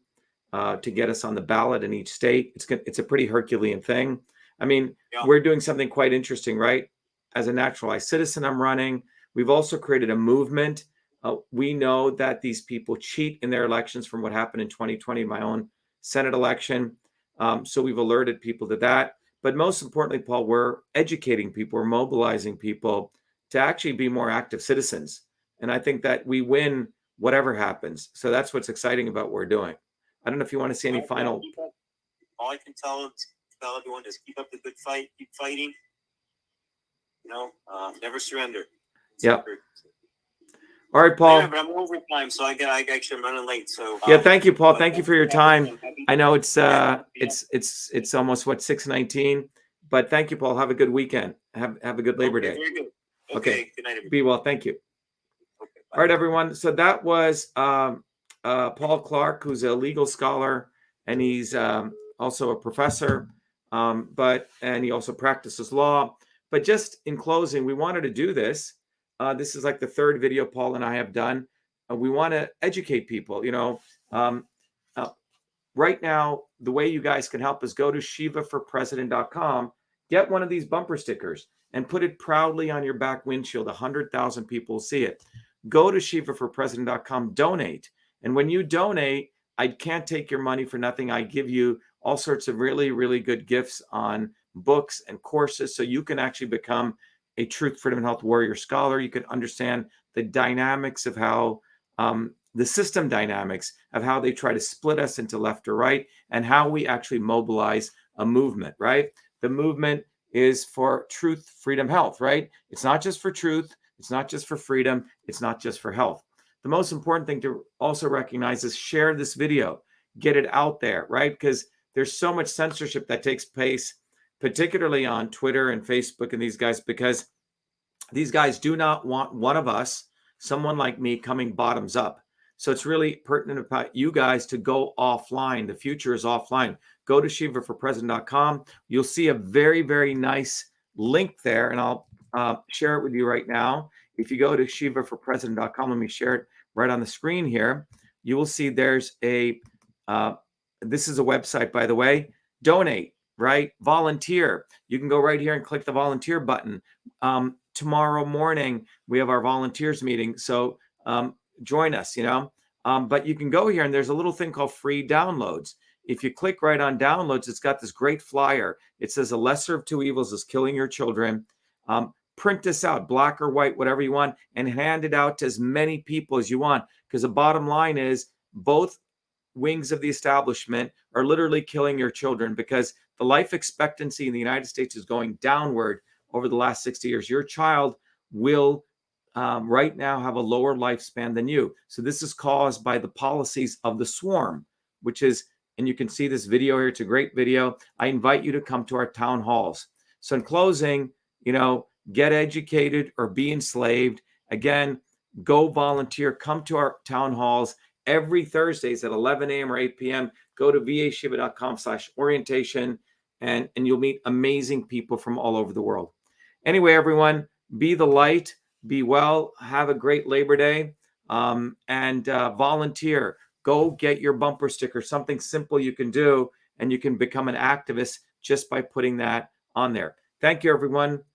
Speaker 1: to get us on the ballot in each state. It's a pretty Herculean thing. I mean, we're doing something quite interesting, right? As a naturalized citizen, I'm running. We've also created a movement. We know that these people cheat in their elections from what happened in 2020, my own Senate election. So we've alerted people to that. But most importantly, Paul, we're educating people, we're mobilizing people to actually be more active citizens. And I think that we win whatever happens. So that's what's exciting about what we're doing. I don't know if you want to see any final.
Speaker 2: All I can tell everyone is keep up the good fight, keep fighting. Never surrender.
Speaker 1: Yeah. All right, Paul.
Speaker 2: Yeah, but I'm over time, so I'm running late. So
Speaker 1: thank you, Paul. Thank you for your time. I know it's almost 6:19, but thank you, Paul. Have a good weekend. Have a good Labor Day.
Speaker 2: Very good. Okay. Good night, everybody.
Speaker 1: Be well. Thank you.
Speaker 2: Okay,
Speaker 1: all right, everyone. So that was Paul Clark, who's a legal scholar, and he's also a professor, and he also practices law. But just in closing, we wanted to do this. This is like the third video Paul and I have done. We want to educate people. right now, the way you guys can help is go to shivaforpresident.com, get one of these bumper stickers and put it proudly on your back windshield. 100,000 people see it. Go to shivaforpresident.com, donate. And when you donate, I can't take your money for nothing. I give you all sorts of really, really good gifts on books and courses so you can actually become a truth, freedom, and health warrior scholar. You can understand the dynamics of how the system dynamics of how they try to split us into left or right, and how we actually mobilize a movement, right? The movement is for truth, freedom, health, right? It's not just for truth. It's not just for freedom. It's not just for health. The most important thing to also recognize is share this video, get it out there, right? Because there's so much censorship that takes place, particularly on Twitter and Facebook and these guys, because these guys do not want one of us, someone like me, coming bottoms up. So it's really pertinent about you guys to go offline. The future is offline. Go to shivaforpresident.com. You'll see a very, very nice link there, and I'll share it with you right now. If you go to shivaforpresident.com, let me share it right on the screen here. You will see there's a, this is a website, by the way, donate, right? Volunteer. You can go right here and click the volunteer button. Tomorrow morning, we have our volunteers meeting. So join us, but you can go here and there's a little thing called free downloads. If you click right on downloads, it's got this great flyer. It says a lesser of two evils is killing your children. Print this out, black or white, whatever you want, and hand it out to as many people as you want. Because the bottom line is both wings of the establishment are literally killing your children, because the life expectancy in the United States is going downward over the last 60 years. Your child will right now have a lower lifespan than you. So this is caused by the policies of the swarm, which is, and you can see this video here. It's a great video. I invite you to come to our town halls. So in closing, get educated or be enslaved. Again, go volunteer, come to our town halls every Thursdays at 11 a.m. or 8 p.m. Go to vashiva.com/orientation and you'll meet amazing people from all over the world. Anyway, everyone, be the light. Be well. Have a great Labor Day, and volunteer. Go get your bumper sticker, something simple you can do, and you can become an activist just by putting that on there. Thank you, everyone.